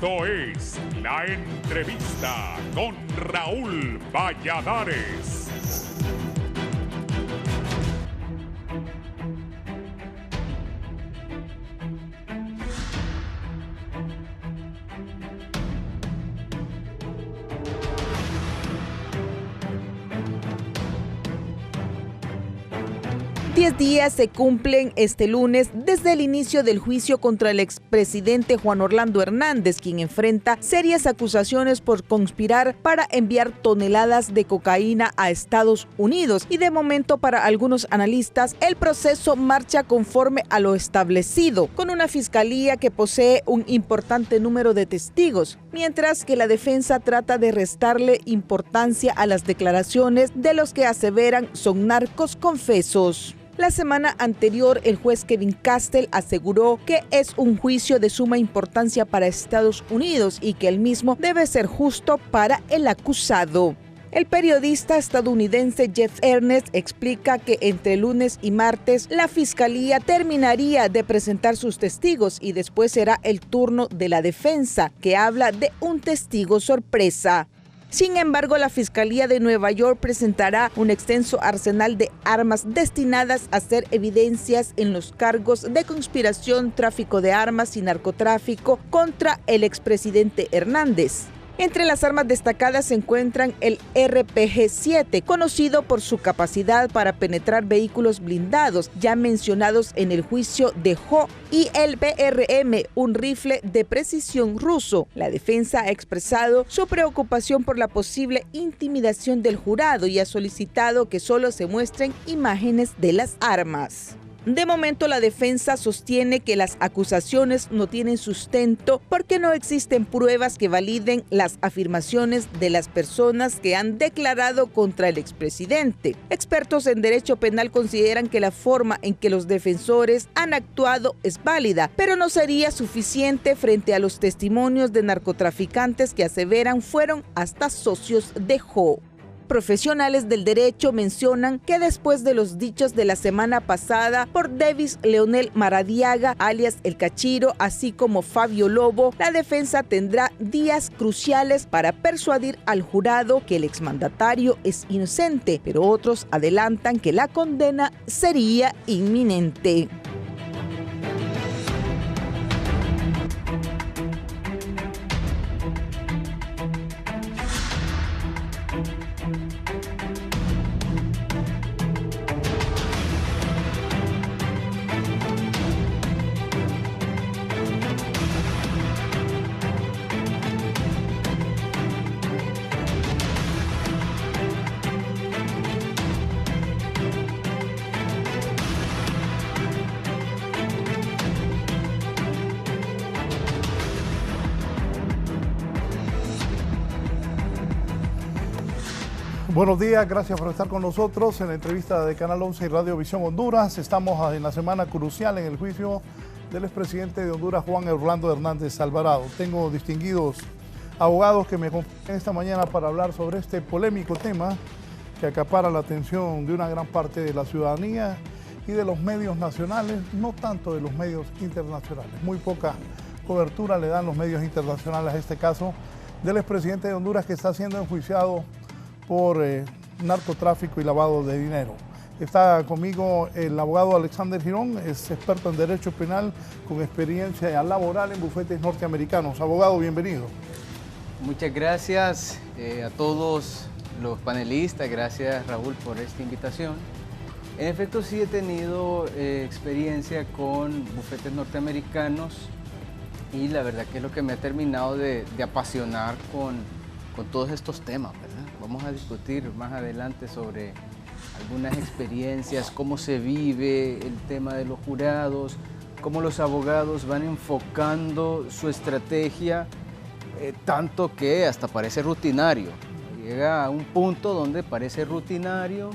Esto es La Entrevista con Raúl Valladares. 10 días se cumplen este lunes desde el inicio del juicio contra el expresidente Juan Orlando Hernández, quien enfrenta serias acusaciones por conspirar para enviar toneladas de cocaína a Estados Unidos. Y de momento, para algunos analistas, el proceso marcha conforme a lo establecido, con una fiscalía que posee un importante número de testigos, mientras que la defensa trata de restarle importancia a las declaraciones de los que aseveran son narcos confesos. La semana anterior, el juez Kevin Castle aseguró que es un juicio de suma importancia para Estados Unidos y que el mismo debe ser justo para el acusado. El periodista estadounidense Jeff Ernest explica que entre lunes y martes la fiscalía terminaría de presentar sus testigos y después será el turno de la defensa, que habla de un testigo sorpresa. Sin embargo, la Fiscalía de Nueva York presentará un extenso arsenal de armas destinadas a ser evidencias en los cargos de conspiración, tráfico de armas y narcotráfico contra el expresidente Hernández. Entre las armas destacadas se encuentran el RPG-7, conocido por su capacidad para penetrar vehículos blindados, ya mencionados en el juicio de Ho, y el BRM, un rifle de precisión ruso. La defensa ha expresado su preocupación por la posible intimidación del jurado y ha solicitado que solo se muestren imágenes de las armas. De momento, la defensa sostiene que las acusaciones no tienen sustento porque no existen pruebas que validen las afirmaciones de las personas que han declarado contra el expresidente. Expertos en derecho penal consideran que la forma en que los defensores han actuado es válida, pero no sería suficiente frente a los testimonios de narcotraficantes que aseveran fueron hasta socios de Ho. Profesionales del derecho mencionan que después de los dichos de la semana pasada por Davis Leonel Maradiaga, alias El Cachiro, así como Fabio Lobo, la defensa tendrá días cruciales para persuadir al jurado que el exmandatario es inocente, pero otros adelantan que la condena sería inminente. Buenos días, gracias por estar con nosotros en la entrevista de Canal 11 y Radio Visión Honduras. Estamos en la semana crucial en el juicio del expresidente de Honduras, Juan Orlando Hernández Alvarado. Tengo distinguidos abogados que me acompañan esta mañana para hablar sobre este polémico tema que acapara la atención de una gran parte de la ciudadanía y de los medios nacionales, no tanto de los medios internacionales. Muy poca cobertura le dan los medios internacionales a este caso del expresidente de Honduras que está siendo enjuiciado por narcotráfico y lavado de dinero. Está conmigo el abogado Alexander Girón, es experto en derecho penal con experiencia laboral en bufetes norteamericanos. Abogado, bienvenido. Muchas gracias a todos los panelistas, gracias Raúl por esta invitación. En efecto, sí he tenido experiencia con bufetes norteamericanos y la verdad que es lo que me ha terminado de apasionar con todos estos temas, ¿verdad? Vamos a discutir más adelante sobre algunas experiencias, cómo se vive el tema de los jurados, cómo los abogados van enfocando su estrategia, tanto que hasta parece rutinario. Llega a un punto donde parece rutinario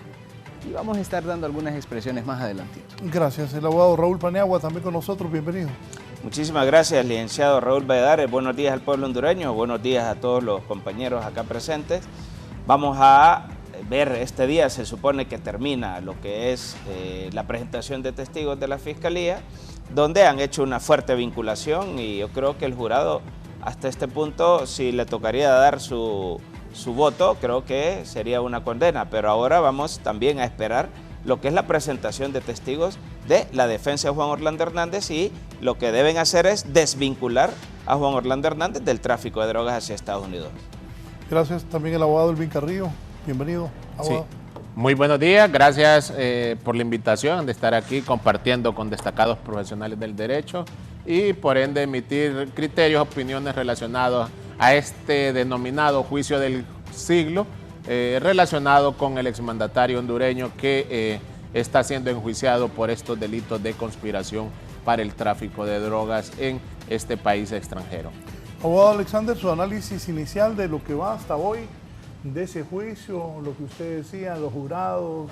y vamos a estar dando algunas expresiones más adelantito. Gracias. El abogado Raúl Paniagua también con nosotros, bienvenido. Muchísimas gracias, licenciado Raúl Valladares. Buenos días al pueblo hondureño, buenos días a todos los compañeros acá presentes. Vamos a ver, este día se supone que termina lo que es la presentación de testigos de la Fiscalía, donde han hecho una fuerte vinculación y yo creo que el jurado hasta este punto, si le tocaría dar su voto, creo que sería una condena, pero ahora vamos también a esperar lo que es la presentación de testigos de la defensa de Juan Orlando Hernández, y lo que deben hacer es desvincular a Juan Orlando Hernández del tráfico de drogas hacia Estados Unidos. Gracias también el abogado Elvin Carrillo. Bienvenido, abogado. Sí. Muy buenos días, gracias por la invitación de estar aquí compartiendo con destacados profesionales del derecho y por ende emitir criterios, opiniones relacionados a este denominado juicio del siglo, relacionado con el exmandatario hondureño que está siendo enjuiciado por estos delitos de conspiración para el tráfico de drogas en este país extranjero. Abogado Alexander, su análisis inicial de lo que va hasta hoy, de ese juicio, lo que usted decía, los jurados,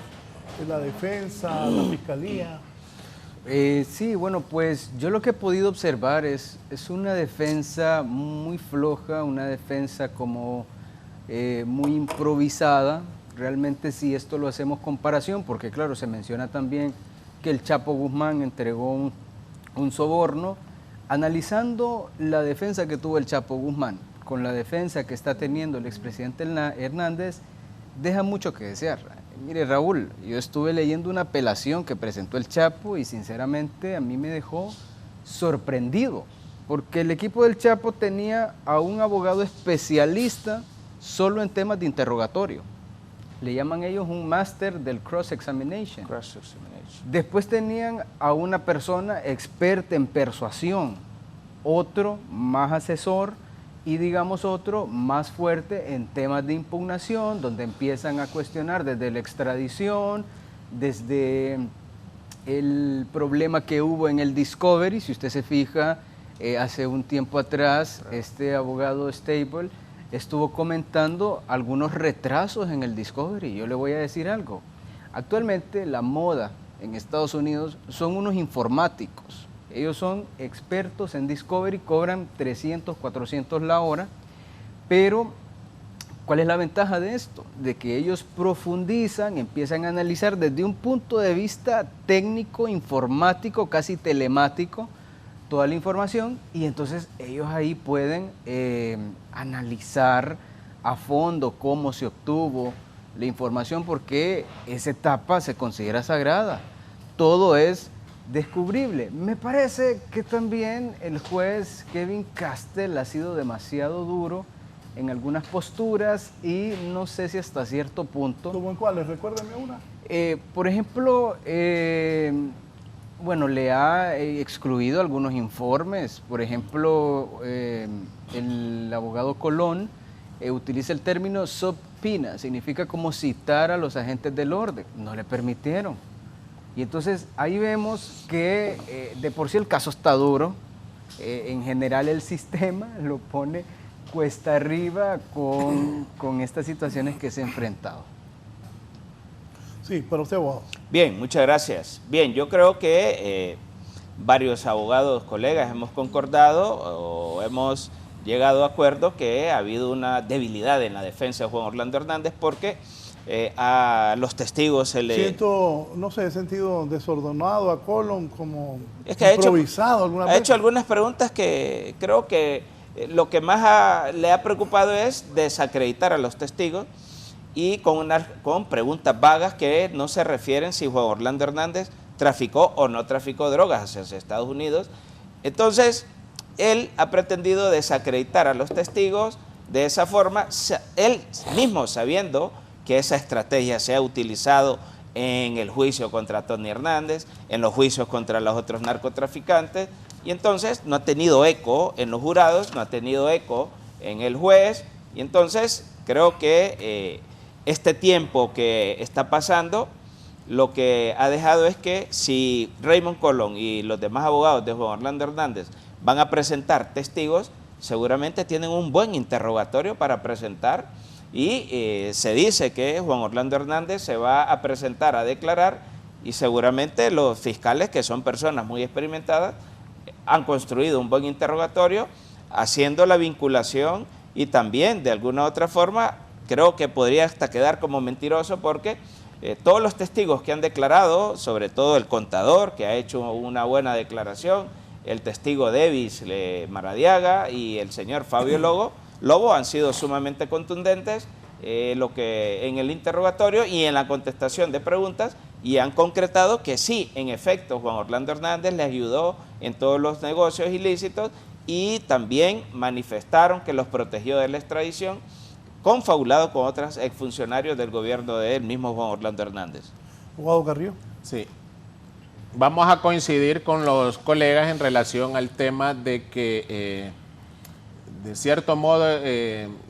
la defensa, la fiscalía. Sí, bueno, pues yo lo que he podido observar es una defensa muy floja, una defensa como muy improvisada. Realmente si esto lo hacemos comparación, porque claro, se menciona también que el Chapo Guzmán entregó un soborno. Analizando la defensa que tuvo el Chapo Guzmán con la defensa que está teniendo el expresidente Hernández, deja mucho que desear. Mire, Raúl, yo estuve leyendo una apelación que presentó el Chapo y sinceramente a mí me dejó sorprendido, porque el equipo del Chapo tenía a un abogado especialista solo en temas de interrogatorio. Le llaman ellos un máster del cross-examination. Después tenían a una persona experta en persuasión, otro más asesor y digamos otro más fuerte en temas de impugnación, donde empiezan a cuestionar desde la extradición, desde el problema que hubo en el Discovery. Si usted se fija, hace un tiempo atrás, este abogado Stable estuvo comentando algunos retrasos en el Discovery. Yo le voy a decir algo. Actualmente la moda en Estados Unidos son unos informáticos. Ellos son expertos en Discovery, cobran 300, 400 la hora, pero ¿cuál es la ventaja de esto? De que ellos profundizan, empiezan a analizar desde un punto de vista técnico, informático, casi telemático, toda la información, y entonces ellos ahí pueden analizar a fondo cómo se obtuvo la información, porque esa etapa se considera sagrada. Todo es descubrible. Me parece que también el juez Kevin Castel ha sido demasiado duro en algunas posturas y no sé si hasta cierto punto. ¿Cómo en cuáles? Recuérdame una. Por ejemplo, bueno, le ha excluido algunos informes. Por ejemplo, el abogado Colón utiliza el término subpoena, significa como citar a los agentes del orden. No le permitieron. Y entonces ahí vemos que de por sí el caso está duro. En general el sistema lo pone cuesta arriba con estas situaciones que se ha enfrentado. Sí, para usted, abogado. Bien, muchas gracias. Bien, yo creo que varios abogados, colegas, hemos concordado o hemos llegado a acuerdo que ha habido una debilidad en la defensa de Juan Orlando Hernández porque a los testigos se le... No sé, he sentido desordenado a Colón, como es que improvisado alguna vez. Ha hecho algunas preguntas que creo que lo que más le ha preocupado es desacreditar a los testigos y con preguntas vagas que no se refieren si Juan Orlando Hernández traficó o no traficó drogas hacia Estados Unidos. Entonces, él ha pretendido desacreditar a los testigos de esa forma, él mismo sabiendo que esa estrategia se ha utilizado en el juicio contra Tony Hernández, en los juicios contra los otros narcotraficantes, y entonces no ha tenido eco en los jurados, no ha tenido eco en el juez, y entonces creo que este tiempo que está pasando, lo que ha dejado es que si Raymond Colón y los demás abogados de Juan Orlando Hernández van a presentar testigos, seguramente tienen un buen interrogatorio para presentar, y se dice que Juan Orlando Hernández se va a presentar a declarar y seguramente los fiscales, que son personas muy experimentadas, han construido un buen interrogatorio haciendo la vinculación y también de alguna u otra forma creo que podría hasta quedar como mentiroso porque todos los testigos que han declarado, sobre todo el contador que ha hecho una buena declaración, el testigo Davis Maradiaga y el señor Fabio Lobo han sido sumamente contundentes lo que en el interrogatorio y en la contestación de preguntas, y han concretado que sí, en efecto, Juan Orlando Hernández le ayudó en todos los negocios ilícitos, y también manifestaron que los protegió de la extradición, confabulado con otros exfuncionarios del gobierno de él mismo, Juan Orlando Hernández. Abogado Carrillo. Sí. Vamos a coincidir con los colegas en relación al tema de que de cierto modo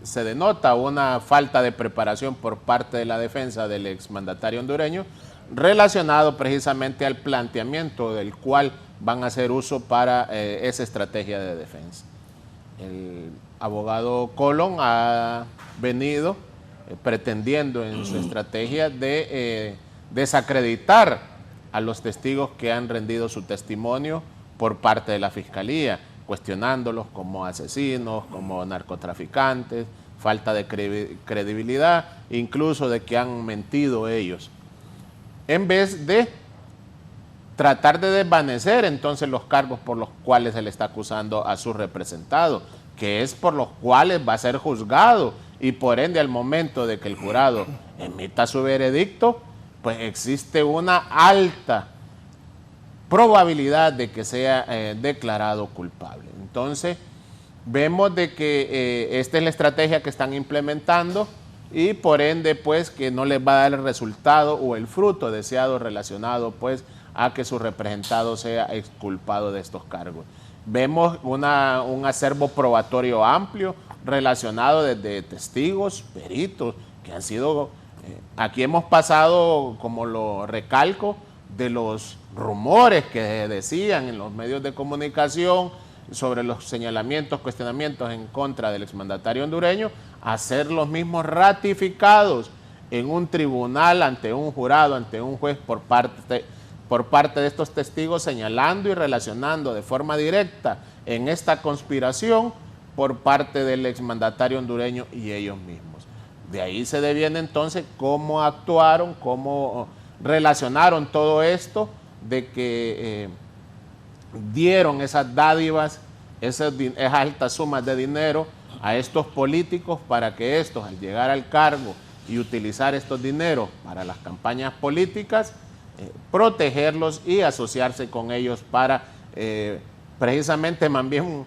se denota una falta de preparación por parte de la defensa del exmandatario hondureño, relacionado precisamente al planteamiento del cual van a hacer uso para esa estrategia de defensa. El abogado Colón ha venido pretendiendo en su estrategia de desacreditar a los testigos que han rendido su testimonio por parte de la Fiscalía, cuestionándolos como asesinos, como narcotraficantes, falta de credibilidad, incluso de que han mentido ellos, en vez de tratar de desvanecer entonces los cargos por los cuales se le está acusando a su representado, que es por los cuales va a ser juzgado, y por ende al momento de que el jurado emita su veredicto, pues existe una alta probabilidad de que sea declarado culpable. Entonces, vemos de que esta es la estrategia que están implementando, y por ende, pues, que no les va a dar el resultado o el fruto deseado relacionado, pues, a que su representado sea exculpado de estos cargos. Vemos un acervo probatorio amplio relacionado desde testigos, peritos, que han sido... aquí hemos pasado, como lo recalco, de los rumores que decían en los medios de comunicación sobre los señalamientos, cuestionamientos en contra del exmandatario hondureño, a ser los mismos ratificados en un tribunal, ante un jurado, ante un juez, por parte de estos testigos, señalando y relacionando de forma directa en esta conspiración por parte del exmandatario hondureño y ellos mismos. De ahí se deviene entonces cómo actuaron, cómo relacionaron todo esto, de que dieron esas dádivas, esas altas sumas de dinero a estos políticos para que estos, al llegar al cargo y utilizar estos dineros para las campañas políticas, protegerlos y asociarse con ellos para precisamente más bien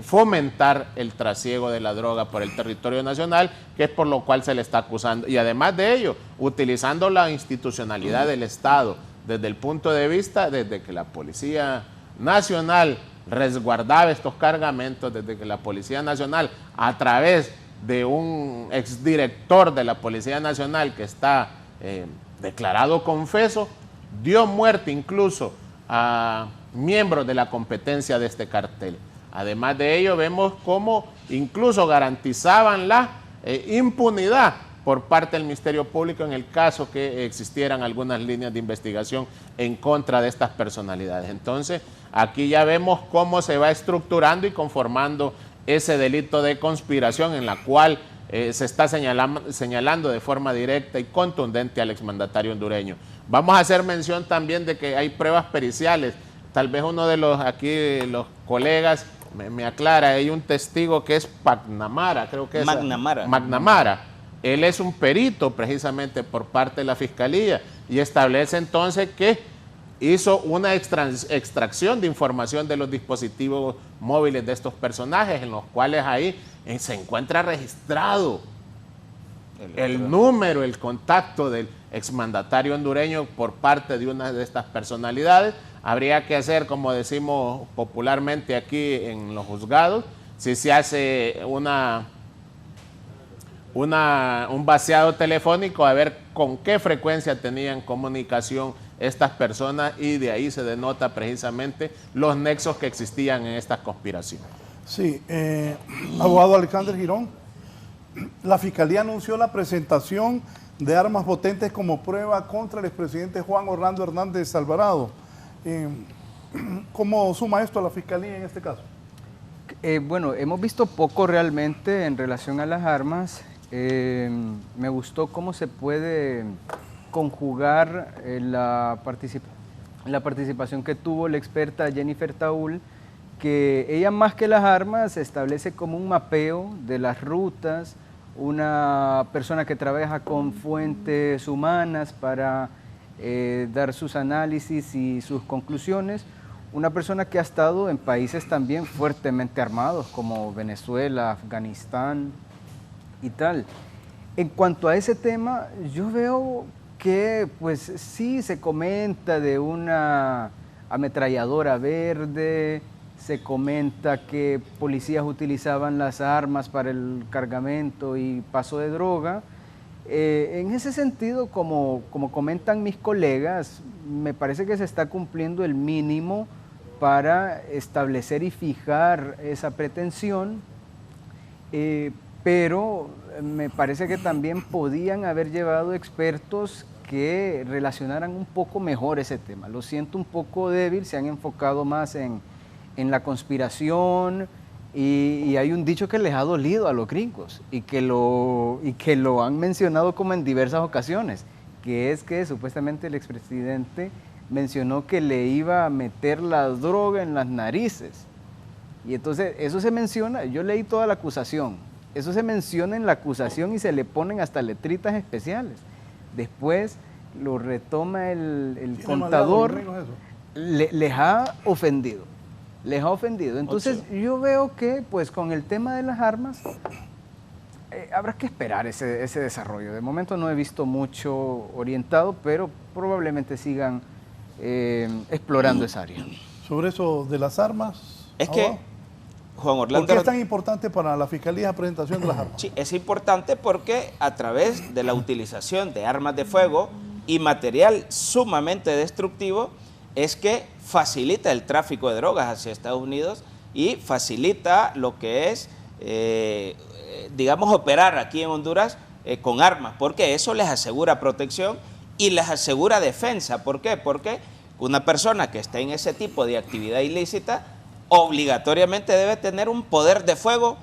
fomentar el trasiego de la droga por el territorio nacional, que es por lo cual se le está acusando. Y además de ello, utilizando la institucionalidad del Estado desde el punto de vista, desde que la Policía Nacional resguardaba estos cargamentos, desde que la Policía Nacional, a través de un exdirector de la Policía Nacional que está declarado confeso, dio muerte incluso a miembros de la competencia de este cartel. Además de ello, vemos cómo incluso garantizaban la impunidad por parte del Ministerio Público en el caso que existieran algunas líneas de investigación en contra de estas personalidades. Entonces, aquí ya vemos cómo se va estructurando y conformando ese delito de conspiración en la cual se está señalando de forma directa y contundente al exmandatario hondureño. Vamos a hacer mención también de que hay pruebas periciales. Tal vez uno de los colegas me aclara, hay un testigo que es McNamara, creo que es McNamara. Él es un perito precisamente por parte de la Fiscalía y establece entonces que hizo una extracción de información de los dispositivos móviles de estos personajes, en los cuales ahí se encuentra registrado el número, el contacto del exmandatario hondureño por parte de una de estas personalidades. Habría que hacer, como decimos popularmente aquí en los juzgados, si se hace un vaciado telefónico, a ver con qué frecuencia tenían comunicación estas personas, y de ahí se denota precisamente los nexos que existían en esta conspiración. Sí, abogado Alexander Girón, la Fiscalía anunció la presentación de armas potentes como prueba contra el expresidente Juan Orlando Hernández Alvarado. ¿Cómo suma esto a la Fiscalía en este caso? Bueno, hemos visto poco realmente en relación a las armas. Me gustó cómo se puede conjugar la participación que tuvo la experta Jennifer Taúl que ella más que las armas establece como un mapeo de las rutas, una persona que trabaja con fuentes humanas para dar sus análisis y sus conclusiones, una persona que ha estado en países también fuertemente armados como Venezuela, Afganistán y tal. En cuanto a ese tema, yo veo que pues sí se comenta de una ametralladora verde, se comenta que policías utilizaban las armas para el cargamento y paso de droga. En ese sentido, como comentan mis colegas, me parece que se está cumpliendo el mínimo para establecer y fijar esa pretensión, pero me parece que también podían haber llevado expertos que relacionaran un poco mejor ese tema. Lo siento un poco débil, se han enfocado más en la conspiración y hay un dicho que les ha dolido a los gringos y que lo han mencionado como en diversas ocasiones, que es que supuestamente el expresidente mencionó que le iba a meter la droga en las narices. Y entonces eso se menciona, yo leí toda la acusación, eso se menciona en la acusación y se le ponen hasta letritas especiales. Después lo retoma el contador, les ha ofendido. Les ha ofendido. Entonces yo veo que pues con el tema de las armas habrá que esperar ese desarrollo. De momento no he visto mucho orientado, pero probablemente sigan explorando esa área. Sobre eso de las armas. Es que, Juan Orlando, ¿por qué es tan importante para la Fiscalía la presentación de las armas? Sí, es importante porque a través de la utilización de armas de fuego y material sumamente destructivo es que facilita el tráfico de drogas hacia Estados Unidos y facilita lo que es, digamos, operar aquí en Honduras con armas, porque eso les asegura protección y les asegura defensa. ¿Por qué? Porque una persona que esté en ese tipo de actividad ilícita obligatoriamente debe tener un poder de fuego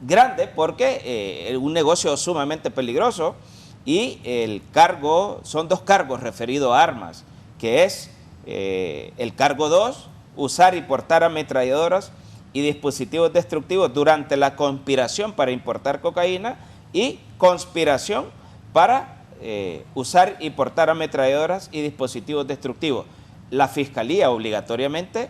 grande, porque es un negocio sumamente peligroso y son dos cargos referidos a armas, que es el cargo 2, usar y portar ametralladoras y dispositivos destructivos durante la conspiración para importar cocaína, y conspiración para usar y portar ametralladoras y dispositivos destructivos. La Fiscalía obligatoriamente,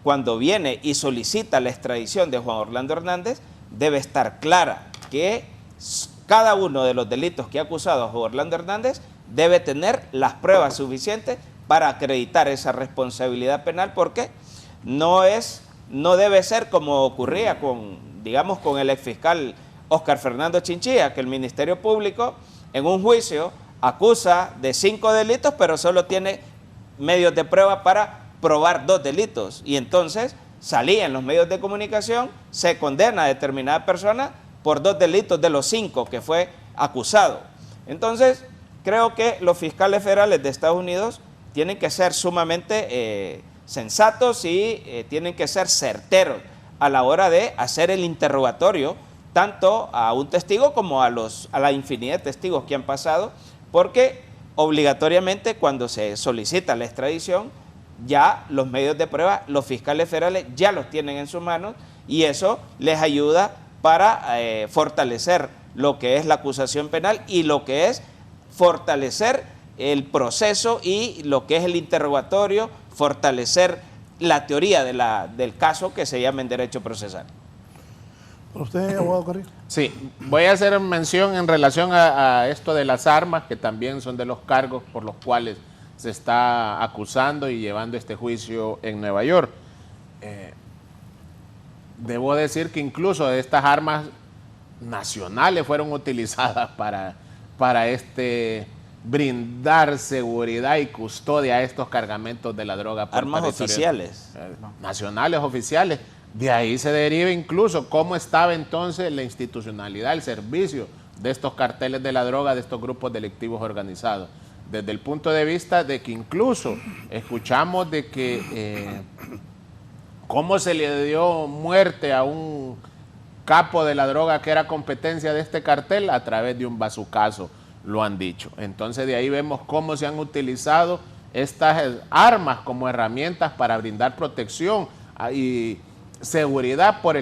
cuando viene y solicita la extradición de Juan Orlando Hernández, debe estar clara que cada uno de los delitos que ha acusado a Juan Orlando Hernández debe tener las pruebas suficientes para acreditar esa responsabilidad penal, porque no debe ser como ocurría con el exfiscal Óscar Fernando Chinchilla, que el Ministerio Público en un juicio acusa de 5 delitos, pero solo tiene medios de prueba para probar 2 delitos. Y entonces salía en los medios de comunicación, se condena a determinada persona por 2 delitos de los 5 que fue acusado. Entonces, creo que los fiscales federales de Estados Unidos tienen que ser sumamente sensatos y tienen que ser certeros a la hora de hacer el interrogatorio, tanto a un testigo como a la infinidad de testigos que han pasado, porque obligatoriamente cuando se solicita la extradición, ya los medios de prueba, los fiscales federales ya los tienen en sus manos, y eso les ayuda para fortalecer lo que es la acusación penal y lo que es fortalecer el proceso y lo que es el interrogatorio, fortalecer la teoría del caso que se llama en derecho procesal. ¿Para usted, abogado Carrillo? Sí, voy a hacer mención en relación a esto de las armas, que también son de los cargos por los cuales se está acusando y llevando este juicio en Nueva York. Debo decir que incluso estas armas nacionales fueron utilizadas para brindar seguridad y custodia a estos cargamentos de la droga. Armas oficiales. Nacionales, oficiales. De ahí se deriva incluso cómo estaba entonces la institucionalidad, el servicio de estos carteles de la droga, de estos grupos delictivos organizados. Desde el punto de vista de que incluso escuchamos de que cómo se le dio muerte a un capo de la droga que era competencia de este cartel a través de un bazucazo, lo han dicho. Entonces de ahí vemos cómo se han utilizado estas armas como herramientas para brindar protección y seguridad por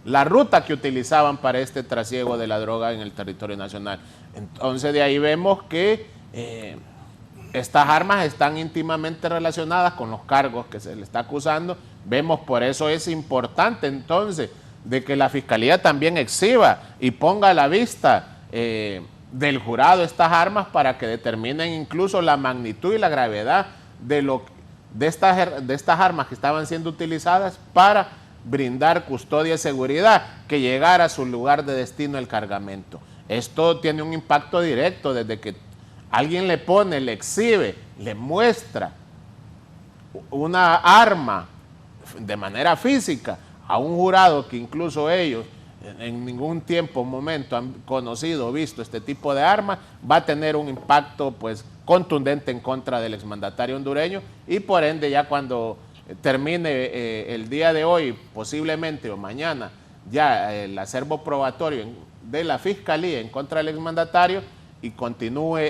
la ruta que utilizaban para este trasiego de la droga en el territorio nacional. Entonces de ahí vemos que estas armas están íntimamente relacionadas con los cargos que se le está acusando. Vemos, por eso es importante entonces de que la Fiscalía también exhiba y ponga a la vista del jurado estas armas para que determinen incluso la magnitud y la gravedad de estas armas que estaban siendo utilizadas para brindar custodia y seguridad, que llegara a su lugar de destino el cargamento. Esto tiene un impacto directo desde que alguien le pone, le exhibe, le muestra una arma de manera física a un jurado que incluso ellos en ningún tiempo, momento han conocido o visto este tipo de armas, va a tener un impacto pues contundente en contra del exmandatario hondureño, y por ende ya cuando termine el día de hoy, posiblemente o mañana, ya el acervo probatorio de la Fiscalía en contra del exmandatario y continúe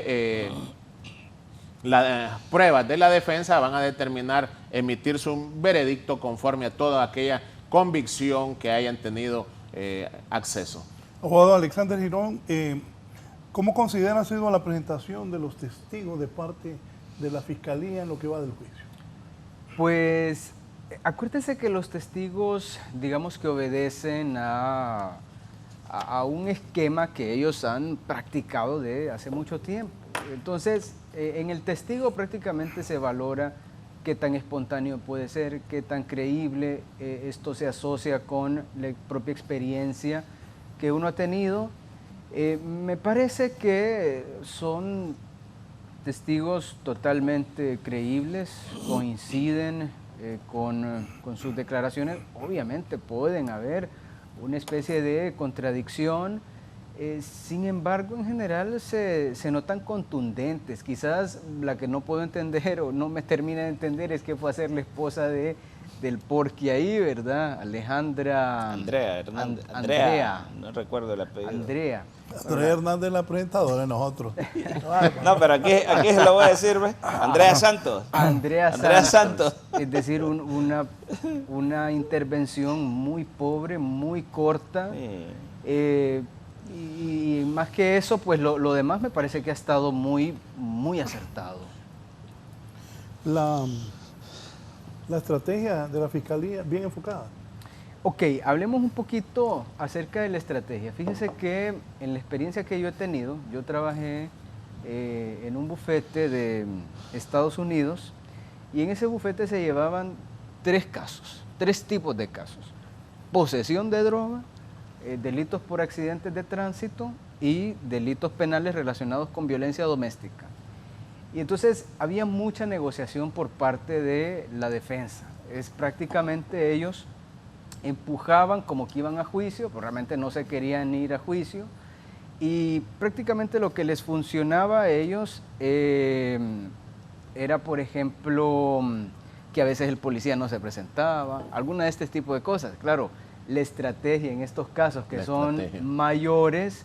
las pruebas de la defensa, van a determinar emitir su veredicto conforme a toda aquella convicción que hayan tenido acceso. Abogado Alexander Girón, ¿cómo considera ha sido la presentación de los testigos de parte de la Fiscalía en lo que va del juicio? Pues acuérdense que los testigos, digamos que obedecen a un esquema que ellos han practicado de hace mucho tiempo. Entonces, en el testigo prácticamente se valora qué tan espontáneo puede ser, qué tan creíble esto se asocia con la propia experiencia que uno ha tenido. Me parece que son testigos totalmente creíbles, coinciden con sus declaraciones. Obviamente pueden haber una especie de contradicción, sin embargo en general se notan contundentes. Quizás la que no puedo entender o no me termina de entender es qué fue a ser la esposa del Porqui ahí, ¿verdad? Andrea Hernández. Andrea, no recuerdo el apellido. Andrea Hernández, la presentadora, nosotros. No, pero aquí se lo voy a decir, ¿ves? Andrea Santos. Andrea Santos. Es decir, una intervención muy pobre, muy corta. Sí. Y más que eso, pues lo demás me parece que ha estado muy, muy acertado. La estrategia de la Fiscalía bien enfocada. Ok, hablemos un poquito acerca de la estrategia. Fíjese que en la experiencia que yo he tenido, yo trabajé en un bufete de Estados Unidos, y en ese bufete se llevaban tres tipos de casos: posesión de droga, delitos por accidentes de tránsito y delitos penales relacionados con violencia doméstica. Y entonces había mucha negociación por parte de la defensa. Es prácticamente ellos empujaban como que iban a juicio, pero realmente no se querían ir a juicio, y prácticamente lo que les funcionaba a ellos era, por ejemplo, que a veces el policía no se presentaba, alguna de este tipo de cosas. Claro, la estrategia en estos casos que son mayores,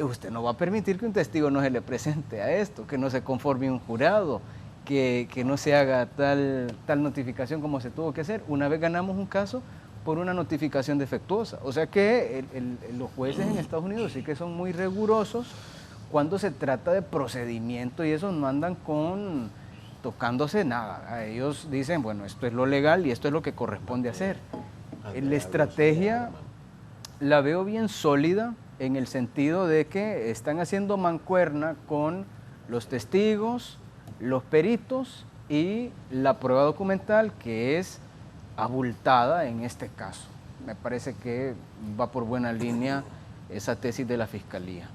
usted no va a permitir que un testigo no se le presente a esto, que no se conforme un jurado, que no se haga tal notificación como se tuvo que hacer. Una vez ganamos un caso por una notificación defectuosa. O sea que los jueces en Estados Unidos sí que son muy rigurosos cuando se trata de procedimiento, y eso no andan tocándose nada. Ellos dicen, bueno, esto es lo legal y esto es lo que corresponde hacer. La estrategia la veo bien sólida en el sentido de que están haciendo mancuerna con los testigos, los peritos y la prueba documental, que es abultada en este caso. Me parece que va por buena línea esa tesis de la Fiscalía.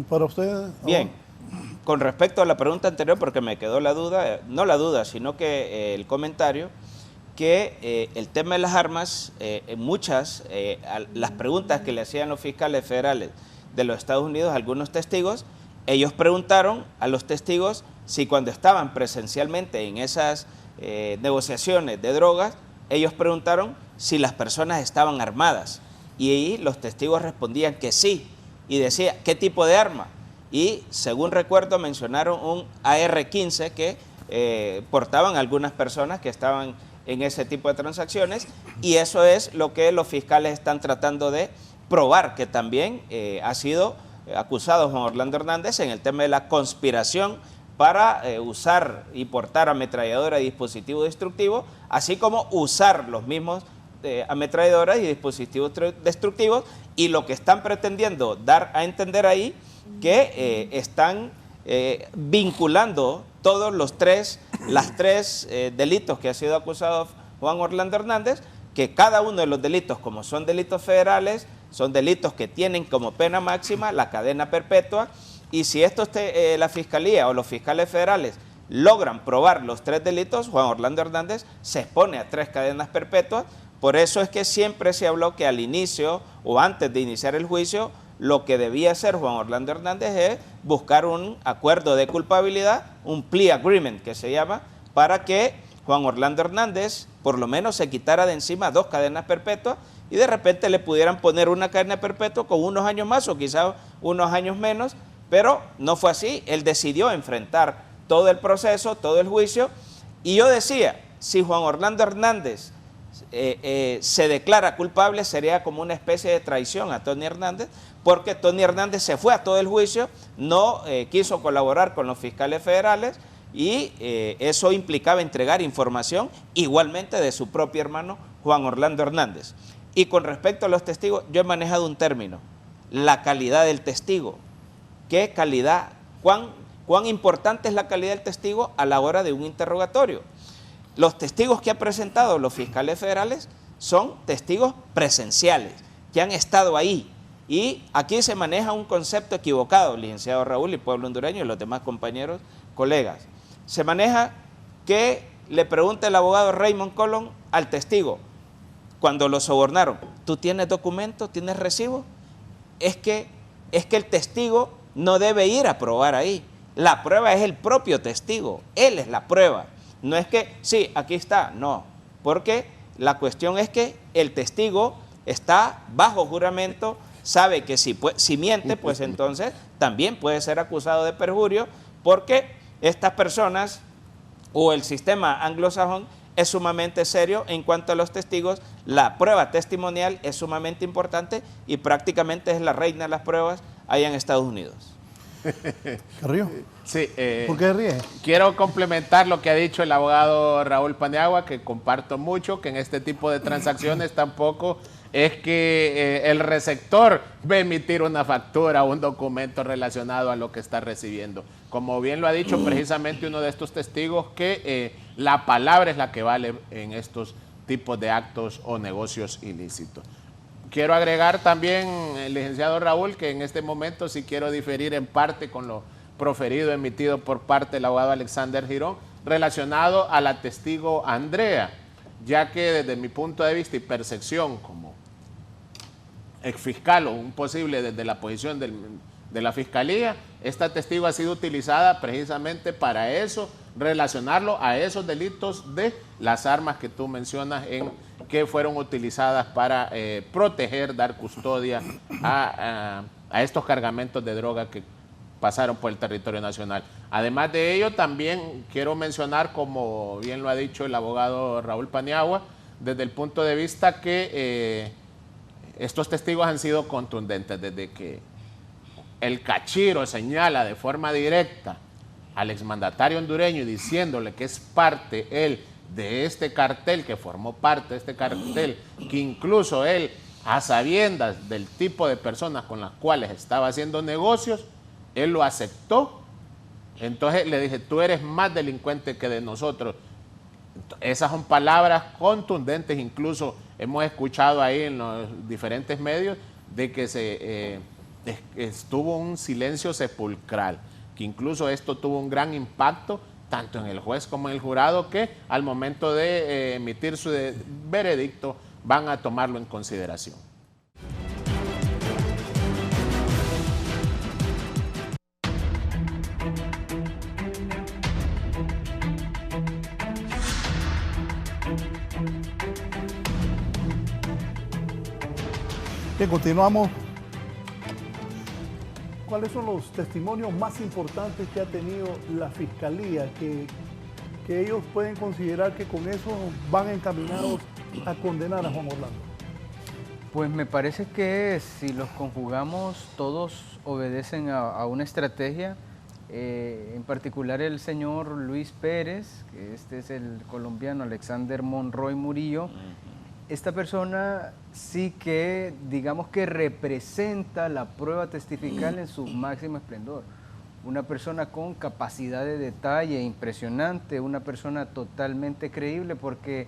Para usted... Bien, con respecto a la pregunta anterior, porque me quedó la duda, no la duda, sino que el comentario, que el tema de las armas, las preguntas que le hacían los fiscales federales de los Estados Unidos a algunos testigos, ellos preguntaron a los testigos si cuando estaban presencialmente en esas negociaciones de drogas, ellos preguntaron si las personas estaban armadas, y ahí los testigos respondían que sí, y decía, ¿qué tipo de arma? Y según recuerdo mencionaron un AR-15 que portaban algunas personas que estaban en ese tipo de transacciones, y eso es lo que los fiscales están tratando de probar, que también ha sido acusado Juan Orlando Hernández en el tema de la conspiración para usar y portar ametralladora y dispositivos destructivos, así como usar los mismos ametralladoras y dispositivos destructivos, y lo que están pretendiendo dar a entender ahí que están vinculando todos las tres delitos que ha sido acusado Juan Orlando Hernández, que cada uno de los delitos, como son delitos federales, son delitos que tienen como pena máxima la cadena perpetua, y si la Fiscalía o los fiscales federales logran probar los 3 delitos, Juan Orlando Hernández se expone a 3 cadenas perpetuas. Por eso es que siempre se habló que al inicio o antes de iniciar el juicio, lo que debía hacer Juan Orlando Hernández es buscar un acuerdo de culpabilidad, un plea agreement que se llama, para que Juan Orlando Hernández por lo menos se quitara de encima 2 cadenas perpetuas y de repente le pudieran poner una cadena perpetua con unos años más o quizás unos años menos, pero no fue así. Él decidió enfrentar todo el proceso, todo el juicio, y yo decía, si Juan Orlando Hernández se declara culpable, sería como una especie de traición a Tony Hernández, porque Tony Hernández se fue a todo el juicio, no quiso colaborar con los fiscales federales, y eso implicaba entregar información igualmente de su propio hermano Juan Orlando Hernández. Y con respecto a los testigos, yo he manejado un término, la calidad del testigo. ¿Qué calidad? ¿Cuán importante es la calidad del testigo a la hora de un interrogatorio? Los testigos que han presentado los fiscales federales son testigos presenciales, que han estado ahí. Y aquí se maneja un concepto equivocado, licenciado Raúl y pueblo hondureño y los demás compañeros, colegas. Se maneja que le pregunta el abogado Raymond Colón al testigo, cuando lo sobornaron, ¿tú tienes documento? ¿Tienes recibo? Es que el testigo no debe ir a probar ahí. La prueba es el propio testigo, él es la prueba. No es que, sí, aquí está, no. Porque la cuestión es que el testigo está bajo juramento, sabe que si miente, pues entonces también puede ser acusado de perjurio, porque estas personas o el sistema anglosajón es sumamente serio en cuanto a los testigos. La prueba testimonial es sumamente importante y prácticamente es la reina de las pruebas allá en Estados Unidos. ¿Carrillo? Sí. ¿Por qué ríe? Quiero complementar lo que ha dicho el abogado Raúl Paniagua, que comparto mucho, que en este tipo de transacciones tampoco es que el receptor va a emitir una factura o un documento relacionado a lo que está recibiendo. Como bien lo ha dicho precisamente uno de estos testigos, que la palabra es la que vale en estos tipos de actos o negocios ilícitos. Quiero agregar también, licenciado Raúl, que en este momento sí quiero diferir en parte con lo proferido, emitido por parte del abogado Alexander Girón, relacionado a la testigo Andrea, ya que desde mi punto de vista y percepción como exfiscal o un posible desde la posición de la Fiscalía, esta testigo ha sido utilizada precisamente para eso, relacionarlo a esos delitos de las armas que tú mencionas que fueron utilizadas para proteger, dar custodia a estos cargamentos de droga que pasaron por el territorio nacional. Además de ello, también quiero mencionar, como bien lo ha dicho el abogado Raúl Paniagua, desde el punto de vista que estos testigos han sido contundentes, desde que el Cachiro señala de forma directa al exmandatario hondureño diciéndole que es parte él de este cartel, que formó parte de este cartel, que incluso él, a sabiendas del tipo de personas con las cuales estaba haciendo negocios, él lo aceptó. Entonces le dije, tú eres más delincuente que de nosotros. Esas son palabras contundentes, incluso hemos escuchado ahí en los diferentes medios de que estuvo un silencio sepulcral, que incluso esto tuvo un gran impacto tanto en el juez como en el jurado, que al momento de emitir su veredicto van a tomarlo en consideración. Bien, continuamos. ¿Cuáles son los testimonios más importantes que ha tenido la Fiscalía que que ellos pueden considerar que con eso van encaminados a condenar a Juan Orlando? Pues me parece que si los conjugamos, todos obedecen a una estrategia. En particular el señor Luis Pérez, que este es el colombiano Alexander Monroy Murillo. Esta persona sí que, digamos que representa la prueba testifical en su máximo esplendor. Una persona con capacidad de detalle impresionante, una persona totalmente creíble porque,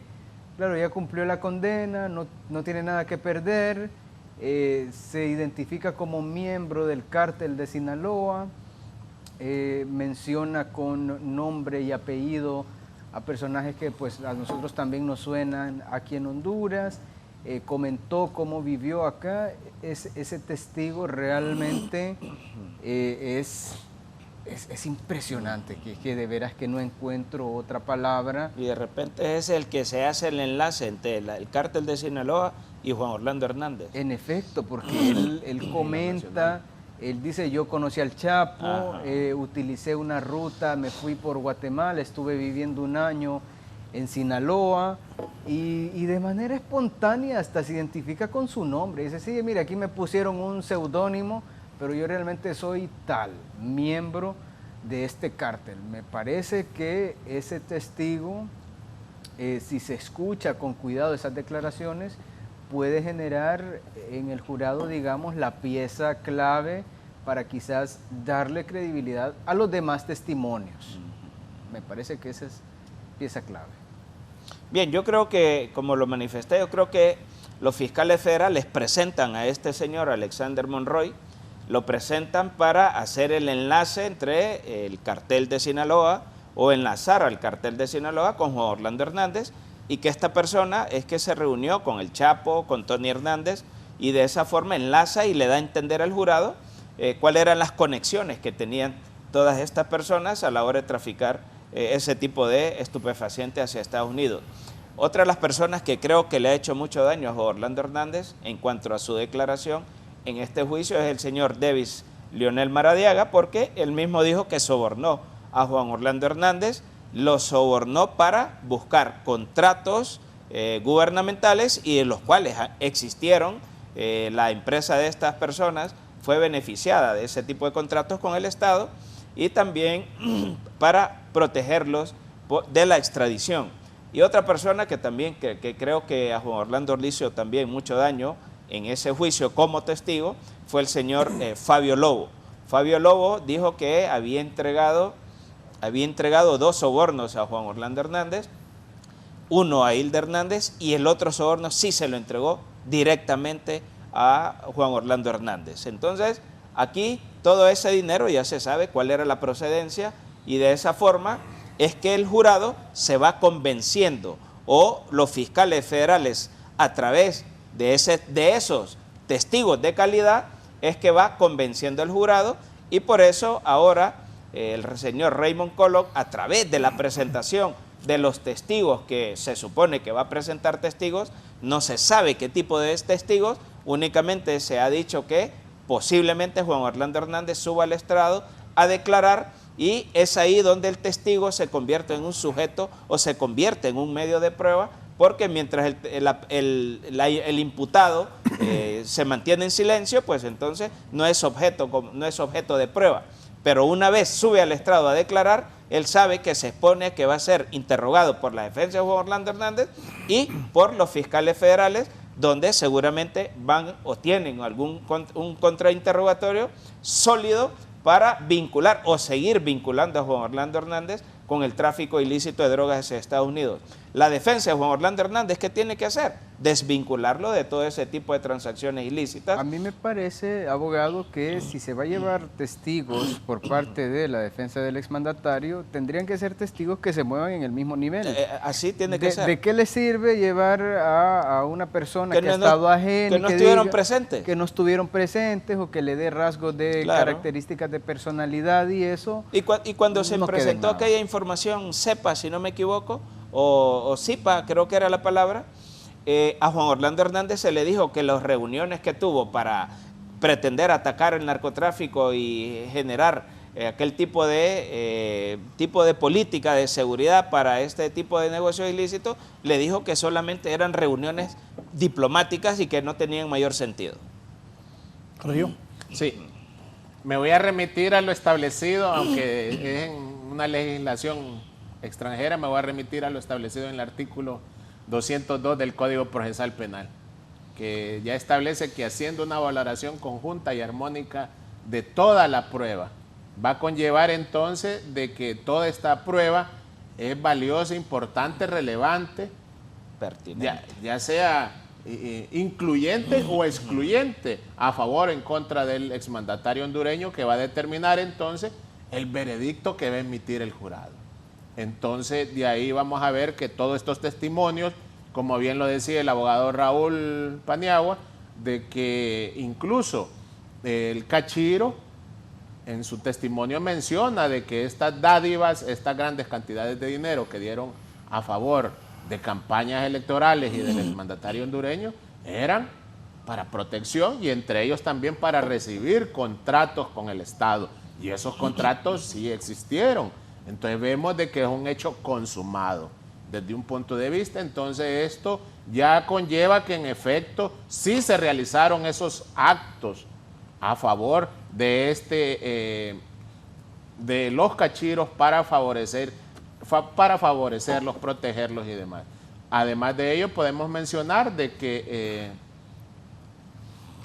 claro, ya cumplió la condena, no tiene nada que perder, se identifica como miembro del cártel de Sinaloa, menciona con nombre y apellido a personajes que pues a nosotros también nos suenan aquí en Honduras, comentó cómo vivió acá. Ese testigo realmente es impresionante, que de veras que no encuentro otra palabra. Y de repente es el que se hace el enlace entre el cártel de Sinaloa y Juan Orlando Hernández. En efecto, porque él comenta, él dice, yo conocí al Chapo, utilicé una ruta, me fui por Guatemala, estuve viviendo un año en Sinaloa y de manera espontánea hasta se identifica con su nombre. Dice, sí, mira, aquí me pusieron un seudónimo, pero yo realmente soy tal, miembro de este cártel. Me parece que ese testigo, si se escucha con cuidado esas declaraciones, puede generar en el jurado, digamos, la pieza clave para quizás darle credibilidad a los demás testimonios. Me parece que esa es pieza clave. Bien, yo creo que, como lo manifesté, yo creo que los fiscales federales presentan a este señor Alexander Monroy, lo presentan para hacer el enlace entre el cartel de Sinaloa o enlazar al cartel de Sinaloa con Juan Orlando Hernández, y que esta persona es que se reunió con el Chapo, con Tony Hernández, y de esa forma enlaza y le da a entender al jurado cuáles eran las conexiones que tenían todas estas personas a la hora de traficar ese tipo de estupefacientes hacia Estados Unidos. Otra de las personas que creo que le ha hecho mucho daño a Juan Orlando Hernández en cuanto a su declaración en este juicio es el señor Davis Leonel Maradiaga, porque él mismo dijo que sobornó a Juan Orlando Hernández, lo sobornó para buscar contratos gubernamentales y en los cuales existieron, la empresa de estas personas fue beneficiada de ese tipo de contratos con el Estado y también para protegerlos de la extradición. Y otra persona que también que creo que a Juan Orlando le hizo también mucho daño en ese juicio como testigo fue el señor Fabio Lobo. Fabio Lobo dijo que había entregado 2 sobornos a Juan Orlando Hernández, uno a Hilda Hernández y el otro soborno sí se lo entregó directamente a Juan Orlando Hernández. Entonces, aquí todo ese dinero ya se sabe cuál era la procedencia y de esa forma es que el jurado se va convenciendo o los fiscales federales a través de esos testigos de calidad es que va convenciendo al jurado y por eso ahora el señor Raymond Collog, a través de la presentación de los testigos que se supone que va a presentar testigos, no se sabe qué tipo de testigos, únicamente se ha dicho que posiblemente Juan Orlando Hernández suba al estrado a declarar y es ahí donde el testigo se convierte en un sujeto o se convierte en un medio de prueba, porque mientras el imputado se mantiene en silencio, pues entonces no es objeto de prueba. Pero una vez sube al estrado a declarar, él sabe que se expone a que va a ser interrogado por la defensa de Juan Orlando Hernández y por los fiscales federales, donde seguramente van o tienen un contrainterrogatorio sólido para vincular o seguir vinculando a Juan Orlando Hernández con el tráfico ilícito de drogas hacia Estados Unidos. La defensa de Juan Orlando Hernández, ¿qué tiene que hacer? Desvincularlo de todo ese tipo de transacciones ilícitas. A mí me parece, abogado, que si se va a llevar testigos por parte de la defensa del exmandatario, tendrían que ser testigos que se muevan en el mismo nivel. Así tiene que ser. ¿De qué le sirve llevar a una persona que ha estado ajena? Que no estuvieron presentes. Que no estuvieron presentes o que le dé rasgos de características de personalidad y eso. Y cuando se presentó aquella información, CEPA, si no me equivoco, o CIPA, creo que era la palabra, a Juan Orlando Hernández se le dijo que las reuniones que tuvo para pretender atacar el narcotráfico y generar aquel tipo de política de seguridad para este tipo de negocios ilícitos, le dijo que solamente eran reuniones diplomáticas y que no tenían mayor sentido. ¿Río? Sí, me voy a remitir a lo establecido, aunque es en una legislación extranjera, me voy a remitir a lo establecido en el artículo 202 del Código Procesal Penal, que ya establece que haciendo una valoración conjunta y armónica de toda la prueba, va a conllevar entonces de que toda esta prueba es valiosa, importante, relevante, Pertinente. ya sea incluyente o excluyente, a favor o en contra del exmandatario hondureño, que va a determinar entonces el veredicto que va a emitir el jurado. Entonces, de ahí vamos a ver que todos estos testimonios, como bien lo decía el abogado Raúl Paniagua, de que incluso el Cachiro en su testimonio menciona de que estas dádivas, estas grandes cantidades de dinero que dieron a favor de campañas electorales y del exmandatario hondureño eran para protección y entre ellos también para recibir contratos con el Estado. Y esos contratos sí existieron. Entonces vemos de que es un hecho consumado desde un punto de vista. Entonces esto ya conlleva que en efecto sí se realizaron esos actos a favor de de los cachiros para favorecerlos, protegerlos y demás. Además de ello, podemos mencionar de que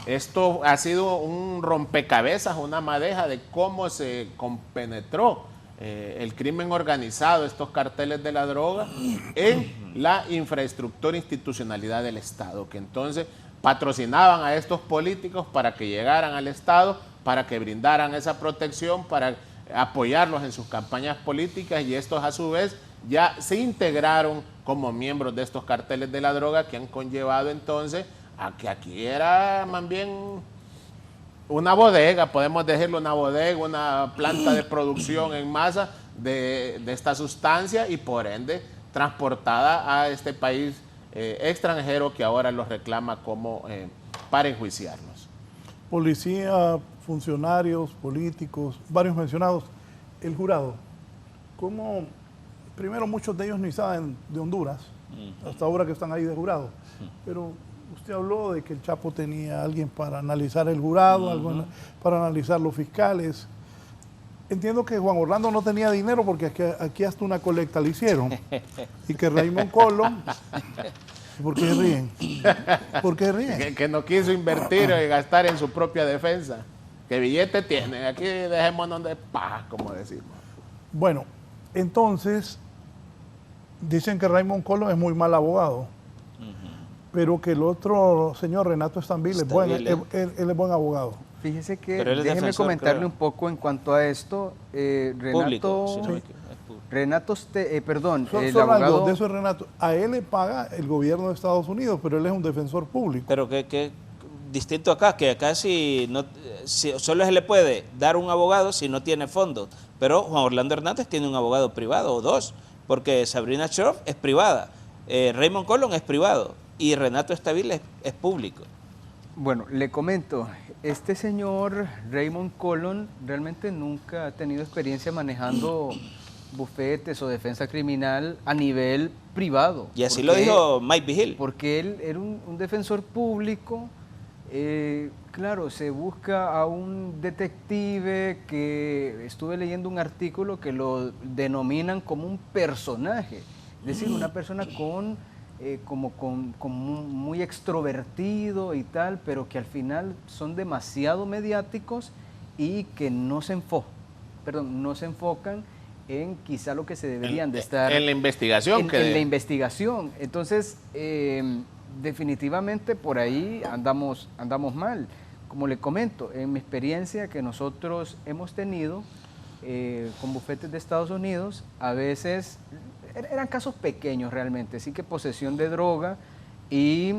esto ha sido un rompecabezas, una madeja de cómo se compenetró el crimen organizado, estos carteles de la droga, en la infraestructura e institucionalidad del Estado, que entonces patrocinaban a estos políticos para que llegaran al Estado, para que brindaran esa protección, para apoyarlos en sus campañas políticas, y estos a su vez ya se integraron como miembros de estos carteles de la droga, que han conllevado entonces a que aquí era más bien una bodega, podemos decirlo, una bodega, una planta de producción en masa de esta sustancia, y por ende transportada a este país extranjero que ahora los reclama como para enjuiciarlos. Policía, funcionarios, políticos, varios mencionados. El jurado, ¿cómo? Primero, muchos de ellos ni saben de Honduras, hasta ahora que están ahí de jurado. Pero usted habló de que el Chapo tenía a alguien para analizar el jurado, para analizar los fiscales. Entiendo que Juan Orlando no tenía dinero porque aquí hasta una colecta le hicieron. Y que Raymond Colón... ¿Por qué ríen? ¿Por qué ríen? Que no quiso invertir y gastar en su propia defensa. ¿Qué billete tiene? Aquí dejémonos de paz, como decimos. Bueno, entonces, dicen que Raymond Colón es muy mal abogado, pero que el otro señor, Renato Estambil, él es buen abogado. Fíjese que, déjeme comentarle un poco en cuanto a esto. Renato, el abogado... De eso es Renato. A él le paga el gobierno de Estados Unidos, pero él es un defensor público. Pero que distinto acá, que acá solo se le puede dar un abogado si no tiene fondos. Pero Juan Orlando Hernández tiene un abogado privado, o dos, porque Sabrina Shroff es privada, Raymond Colón es privado y Renato Estambil es público. Bueno, le comento, este señor Raymond Colón realmente nunca ha tenido experiencia manejando bufetes o defensa criminal a nivel privado. Y así lo dijo Mike Vigil. Porque él era un defensor público. Claro, se busca a un detective que estuve leyendo un artículo que lo denominan como un personaje, es decir, una persona con muy extrovertido y tal, pero que al final son demasiado mediáticos y que no se enfocan en quizá lo que se deberían de estar en la investigación. En la investigación. Entonces, definitivamente por ahí andamos mal. Como le comento, en mi experiencia que nosotros hemos tenido con bufetes de Estados Unidos, a veces eran casos pequeños realmente, sí, que posesión de droga, y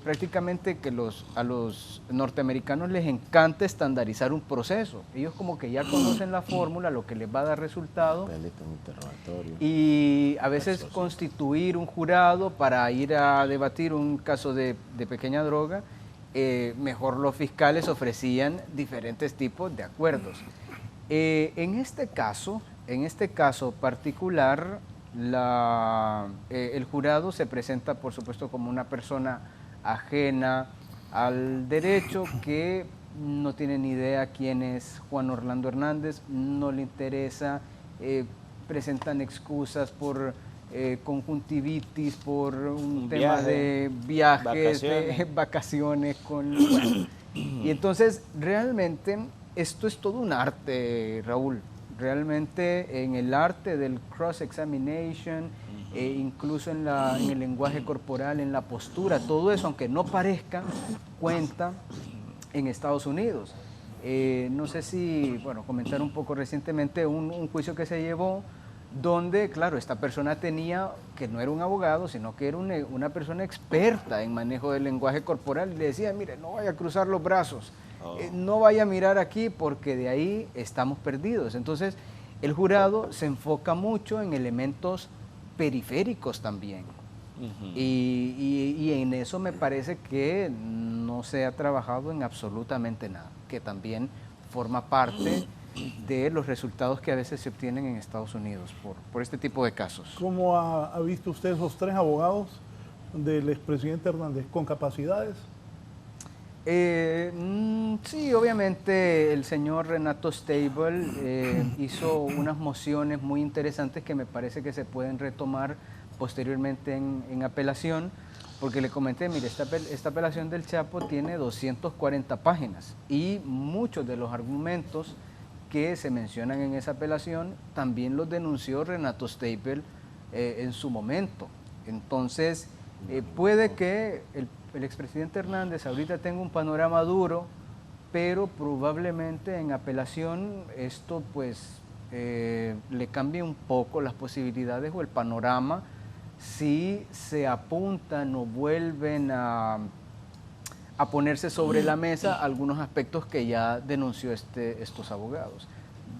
prácticamente que a los norteamericanos les encanta estandarizar un proceso. Ellos como que ya conocen la fórmula, lo que les va a dar resultado, y a veces constituir un jurado para ir a debatir un caso de pequeña droga, mejor los fiscales ofrecían diferentes tipos de acuerdos. En este caso particular, el jurado se presenta, por supuesto, como una persona ajena al derecho, que no tiene ni idea quién es Juan Orlando Hernández, no le interesa, presentan excusas por conjuntivitis, por un tema de viajes, de vacaciones. Bueno. Y entonces, realmente, esto es todo un arte, Raúl. Realmente en el arte del cross-examination, incluso en el lenguaje corporal, en la postura, todo eso, aunque no parezca, cuenta en Estados Unidos. No sé si, bueno, comentar un poco recientemente un juicio que se llevó donde, claro, esta persona tenía, que no era un abogado, sino que era una persona experta en manejo del lenguaje corporal, y le decía, mire, no vaya a cruzar los brazos, no vaya a mirar aquí porque de ahí estamos perdidos. Entonces, el jurado se enfoca mucho en elementos periféricos también. Y en eso me parece que no se ha trabajado en absolutamente nada, que también forma parte de los resultados que a veces se obtienen en Estados Unidos por este tipo de casos. ¿Cómo ha visto usted esos 3 abogados del expresidente Hernández con capacidades? Sí, obviamente el señor Renato Stable hizo unas mociones muy interesantes que me parece que se pueden retomar posteriormente en apelación, porque le comenté, mire, esta apelación del Chapo tiene 240 páginas y muchos de los argumentos que se mencionan en esa apelación también los denunció Renato Stable en su momento. Entonces, puede que el expresidente Hernández ahorita tenga un panorama duro, pero probablemente en apelación esto pues le cambie un poco las posibilidades o el panorama si se apuntan o vuelven a ponerse sobre la mesa algunos aspectos que ya denunció estos abogados.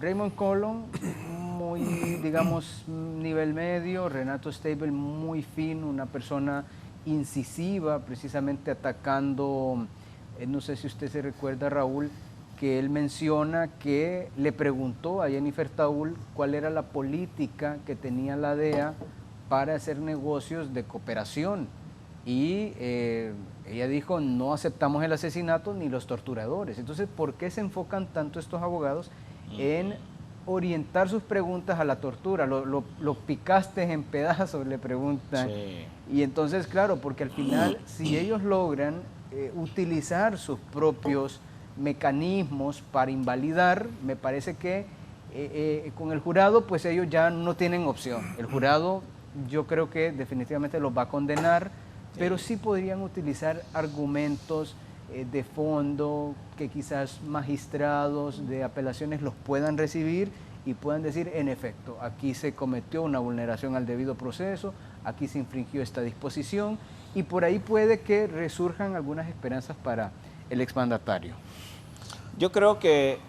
Raymond Colón, muy, digamos, nivel medio; Renato Stable, muy fino, una persona incisiva, precisamente atacando, no sé si usted se recuerda, Raúl, que él menciona que le preguntó a Jennifer Taúl cuál era la política que tenía la DEA para hacer negocios de cooperación. Y ella dijo, no aceptamos el asesinato ni los torturadores. Entonces, ¿por qué se enfocan tanto estos abogados en orientar sus preguntas a la tortura? Lo picaste en pedazos, le preguntan. Sí. Y entonces, claro, porque al final, si ellos logran utilizar sus propios mecanismos para invalidar, me parece que con el jurado, pues ellos ya no tienen opción. El jurado, yo creo que definitivamente los va a condenar, pero sí podrían utilizar argumentos de fondo que quizás magistrados de apelaciones los puedan recibir y puedan decir, en efecto, aquí se cometió una vulneración al debido proceso, aquí se infringió esta disposición, y por ahí puede que resurjan algunas esperanzas para el exmandatario. Yo creo que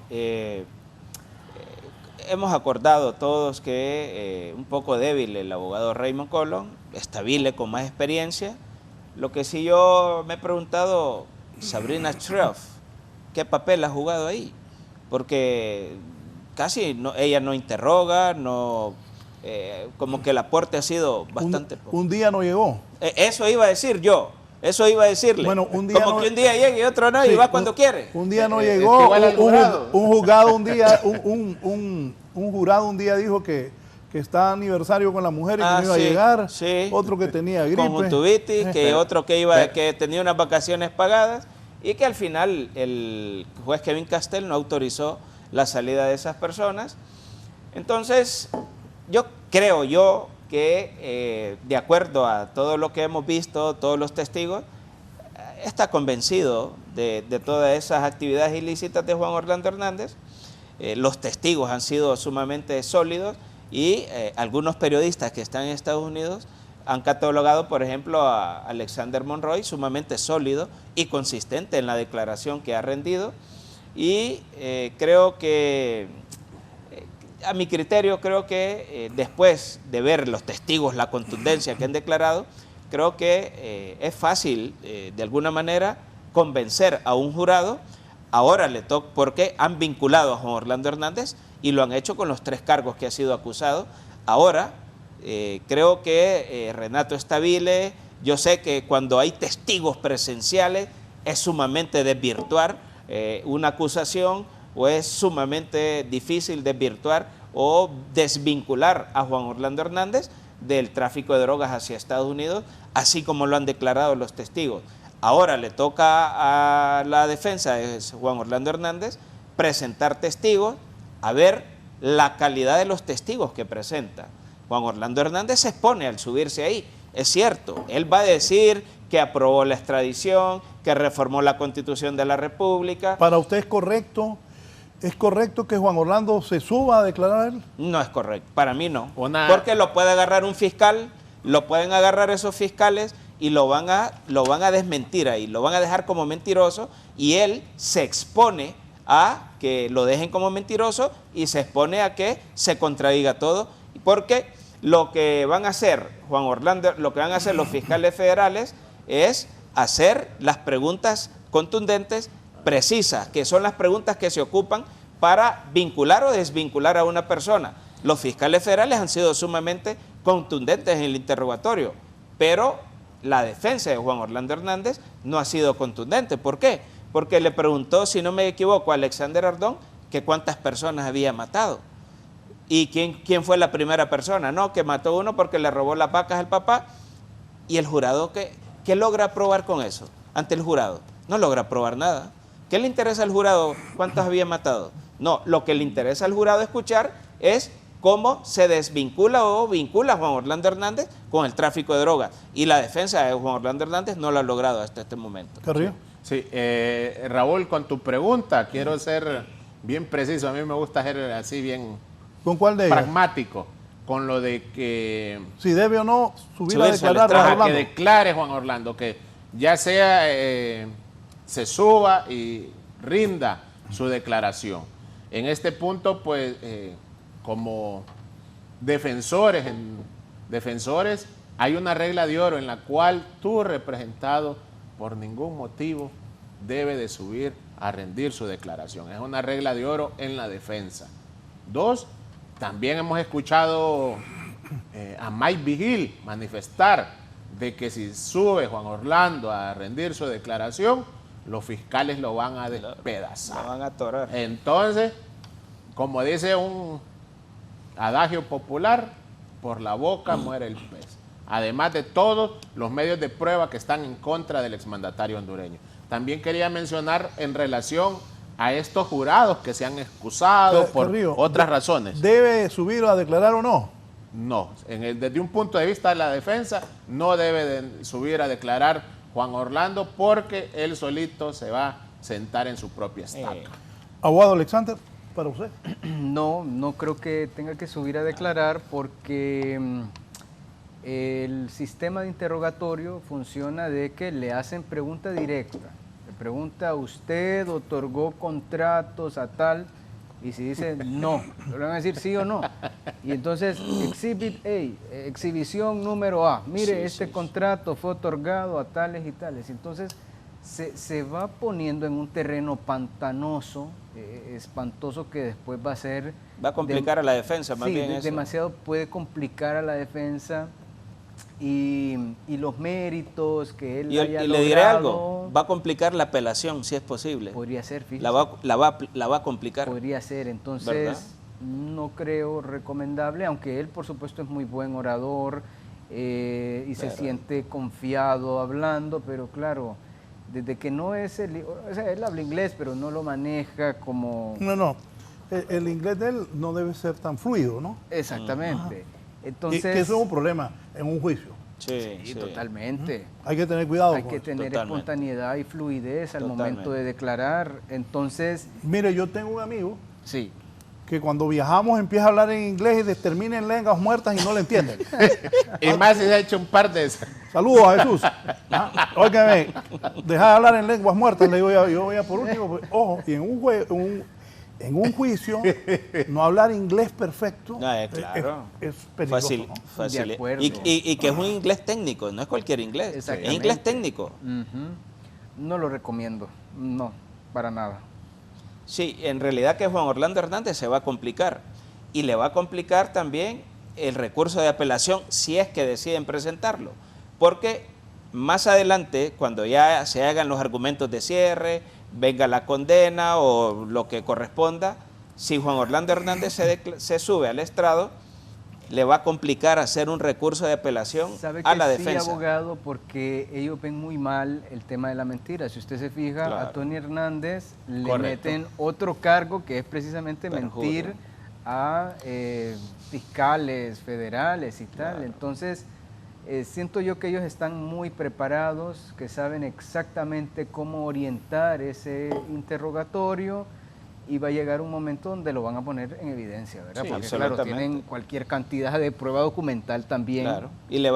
hemos acordado todos que un poco débil el abogado Raymond Colón, estable, con más experiencia. Lo que sí yo me he preguntado, Sabrina Shroff, ¿qué papel ha jugado ahí? Porque casi ella no interroga, no, como que el aporte ha sido bastante poco. Un día no llegó. Eso iba a decir yo, eso iba a decirle. Bueno, un día como no, que un día llegue y otro no, sí, y va cuando quiere. Un día no llegó, un jurado un día, un jurado un día dijo que está aniversario con la mujer y que no iba a llegar, sí. Otro que tenía gripe, conjuntivitis, que otro que tenía unas vacaciones pagadas, y que al final el juez Kevin Castell no autorizó la salida de esas personas. Entonces, creo que de acuerdo a todo lo que hemos visto, todos los testigos, está convencido de todas esas actividades ilícitas de Juan Orlando Hernández. Los testigos han sido sumamente sólidos, y algunos periodistas que están en Estados Unidos han catalogado, por ejemplo, a Alexander Monroy sumamente sólido y consistente en la declaración que ha rendido. Y creo que, a mi criterio, creo que después de ver los testigos, la contundencia que han declarado, creo que es fácil, de alguna manera, convencer a un jurado. Ahora le toca, porque han vinculado a Juan Orlando Hernández y lo han hecho con los 3 cargos que ha sido acusado. Ahora, creo que Renato Stabile, yo sé que cuando hay testigos presenciales es sumamente desvirtuar una acusación, o es sumamente difícil desvirtuar o desvincular a Juan Orlando Hernández del tráfico de drogas hacia Estados Unidos, así como lo han declarado los testigos. Ahora le toca a la defensa de Juan Orlando Hernández presentar testigos, a ver la calidad de los testigos que presenta. Juan Orlando Hernández se expone al subirse ahí, es cierto, él va a decir que aprobó la extradición, que reformó la Constitución de la República. ¿Para usted es correcto? ¿Es correcto que Juan Orlando se suba a declarar él? No es correcto, para mí no. Porque lo puede agarrar un fiscal, lo pueden agarrar esos fiscales y lo van a desmentir ahí, lo van a dejar como mentiroso, y él se expone a que lo dejen como mentiroso y se expone a que se contradiga todo, porque lo que van a hacer Juan Orlando, lo que van a hacer los fiscales federales es hacer las preguntas contundentes, precisas, que son las preguntas que se ocupan para vincular o desvincular a una persona. Los fiscales federales han sido sumamente contundentes en el interrogatorio, pero la defensa de Juan Orlando Hernández no ha sido contundente. ¿Por qué? Porque le preguntó, si no me equivoco, a Alexander Ardón que cuántas personas había matado. ¿Y quién fue la primera persona? No, que mató uno porque le robó las vacas al papá. Y el jurado, ¿qué logra probar con eso? Ante el jurado, no logra probar nada. ¿Qué le interesa al jurado cuántos había matado? No, lo que le interesa al jurado escuchar es cómo se desvincula o vincula a Juan Orlando Hernández con el tráfico de drogas. Y la defensa de Juan Orlando Hernández no lo ha logrado hasta este momento. ¿Carrillo? Sí, Raúl, con tu pregunta, quiero ser bien preciso. A mí me gusta ser así bien... ¿Con cuál de ellas? Pragmático. Con lo de que... Si debe o no subir a declarar Juan Orlando. Que declare Juan Orlando, que ya sea se suba y rinda su declaración. En este punto, pues, como defensores, hay una regla de oro en la cual tu representado por ningún motivo debe de subir a rendir su declaración. Es una regla de oro en la defensa. 2, también hemos escuchado a Mike Vigil manifestar de que si sube Juan Orlando a rendir su declaración, los fiscales lo van a despedazar. Lo van a atorar. Entonces, como dice un adagio popular, por la boca muere el pez. Además de todos los medios de prueba que están en contra del exmandatario hondureño. También quería mencionar en relación a estos jurados que se han excusado por Carrillo, otras razones. ¿Debe subir a declarar o no? No, desde un punto de vista de la defensa, no debe de subir a declarar Juan Orlando porque él solito se va a sentar en su propia estaca. Abogado Alexander, para usted. No creo que tenga que subir a declarar porque el sistema de interrogatorio funciona de que le hacen pregunta directa. Le pregunta, ¿usted otorgó contratos a tal? Y si dice no, le van a decir sí o no. Y entonces, Exhibit A, exhibición número A. Mire, este contrato fue otorgado a tales y tales. Entonces, se va poniendo en un terreno pantanoso, espantoso, que después va a ser... Va a complicar a la defensa, más bien eso. Demasiado puede complicar a la defensa y los méritos que él haya y logrado. le diré algo, va a complicar la apelación, si es posible. Podría ser, fíjese. La va a complicar. Podría ser, entonces... ¿verdad? No creo recomendable, aunque él por supuesto es muy buen orador y se siente confiado hablando, pero claro, desde que no es o sea, él habla inglés, pero no lo maneja como... No. El inglés de él no debe ser tan fluido, ¿no? Exactamente. Entonces, que eso es un problema en un juicio. Sí, totalmente. Hay que tener cuidado. Hay que tener espontaneidad y fluidez al momento de declarar. Entonces... Mire, yo tengo un amigo... Sí. Que cuando viajamos empieza a hablar en inglés y termina en lenguas muertas y no le entienden. Y más si se ha hecho un par de esas. Saludos a Jesús. Óigame, deja de hablar en lenguas muertas, le digo yo voy a por último, pues, ojo, y en un juicio, no hablar inglés perfecto claro. es peligroso. Fácil. De acuerdo. Y que es un inglés técnico, no es cualquier inglés, es inglés técnico. No lo recomiendo, no, para nada. Sí, en realidad que Juan Orlando Hernández se va a complicar y le va a complicar también el recurso de apelación si es que deciden presentarlo, porque más adelante, cuando ya se hagan los argumentos de cierre, venga la condena o lo que corresponda, si Juan Orlando Hernández se sube al estrado, le va a complicar hacer un recurso de apelación a la defensa. Sí, abogado, porque ellos ven muy mal el tema de la mentira. Si usted se fija, Claro. a Tony Hernández le Correcto. meten otro cargo que es precisamente Perjurio. mentir a fiscales federales y tal. Claro. Entonces, siento yo que ellos están muy preparados, que saben exactamente cómo orientar ese interrogatorio, y va a llegar un momento donde lo van a poner en evidencia, ¿verdad? Sí, Porque claro, absolutamente. tienen cualquier cantidad de prueba documental también. Claro, y le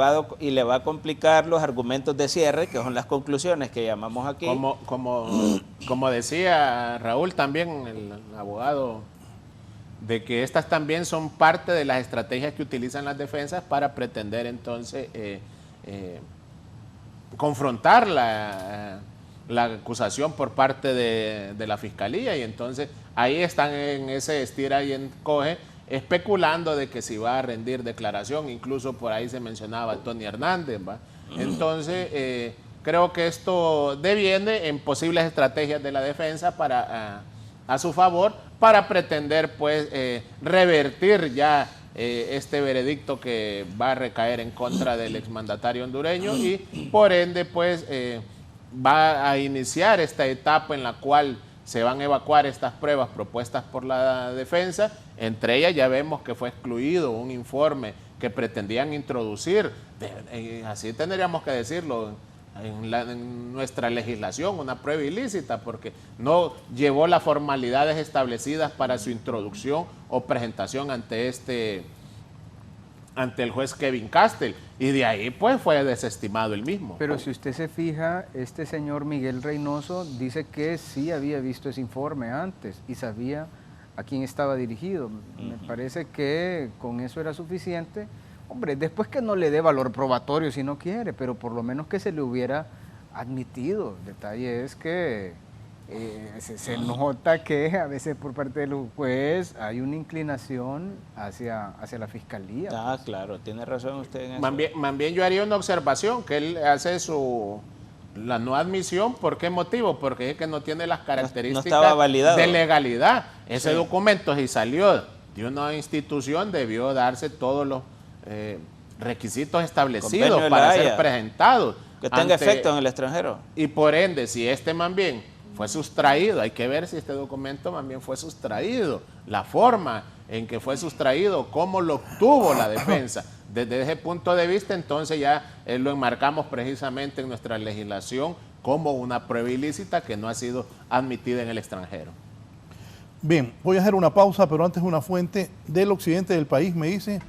va a complicar los argumentos de cierre, que son las conclusiones que llamamos aquí. Como decía Raúl también, el abogado, de que estas también son parte de las estrategias que utilizan las defensas para pretender entonces confrontar la acusación por parte de la fiscalía, y entonces ahí están en ese estira y encoge, especulando de que si va a rendir declaración, incluso por ahí se mencionaba a Tony Hernández, ¿va? Entonces creo que esto deviene en posibles estrategias de la defensa para a su favor, para pretender pues revertir ya este veredicto que va a recaer en contra del exmandatario hondureño, y por ende pues va a iniciar esta etapa en la cual se van a evacuar estas pruebas propuestas por la defensa. Entre ellas ya vemos que fue excluido un informe que pretendían introducir, así tendríamos que decirlo, en nuestra legislación, una prueba ilícita, porque no llevó las formalidades establecidas para su introducción o presentación ante el juez Kevin Castell, y de ahí pues fue desestimado el mismo. Pero si usted se fija, este señor Miguel Reynoso dice que sí había visto ese informe antes y sabía a quién estaba dirigido. Me parece que con eso era suficiente. Hombre, después que no le dé valor probatorio si no quiere, pero por lo menos que se le hubiera admitido. El detalle es que se nota que a veces por parte del juez hay una inclinación hacia la fiscalía. Ah, claro, tiene razón usted en eso. Más bien yo haría una observación, que él hace la no admisión. ¿Por qué motivo? Porque es que no tiene las características estaba validado. de legalidad. Ese Sí. documento, si salió de una institución, debió darse todos los requisitos establecidos Convenio de para La ser Haya. presentados. Que tenga efecto en el extranjero. Y por ende, si este más bien fue sustraído, hay que ver si este documento más bien fue sustraído, la forma en que fue sustraído, cómo lo obtuvo la defensa. Desde ese punto de vista, entonces ya lo enmarcamos precisamente en nuestra legislación como una prueba ilícita que no ha sido admitida en el extranjero. Bien, voy a hacer una pausa, pero antes una fuente del occidente del país me dice: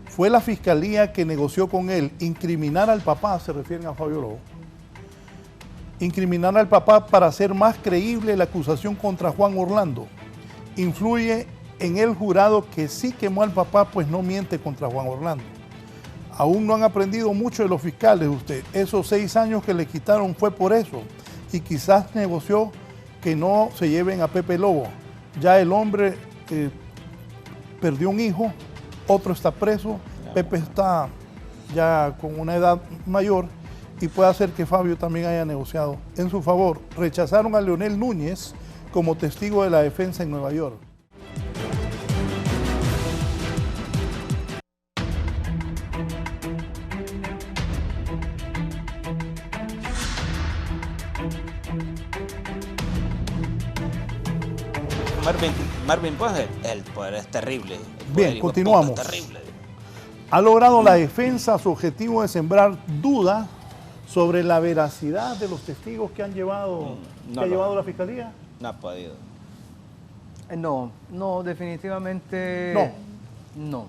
fue la fiscalía que negoció con él incriminar al papá, se refieren a Fabio Lobo, incriminar al papá para hacer más creíble la acusación contra Juan Orlando. Influye en el jurado que sí quemó al papá, pues no miente contra Juan Orlando. Aún no han aprendido mucho de los fiscales usted. Esos 6 años que le quitaron fue por eso. Y quizás negoció que no se lleven a Pepe Lobo. Ya el hombre perdió un hijo, otro está preso, Pepe está ya con una edad mayor, y puede hacer que Fabio también haya negociado en su favor. Rechazaron a Leonel Núñez como testigo de la defensa en Nueva York. Marvin Ponce, el poder es terrible. Bien, continuamos. Terrible. Ha logrado la defensa su objetivo de sembrar dudas sobre la veracidad de los testigos que han llevado, No, no. la fiscalía. No ha podido. No, definitivamente no.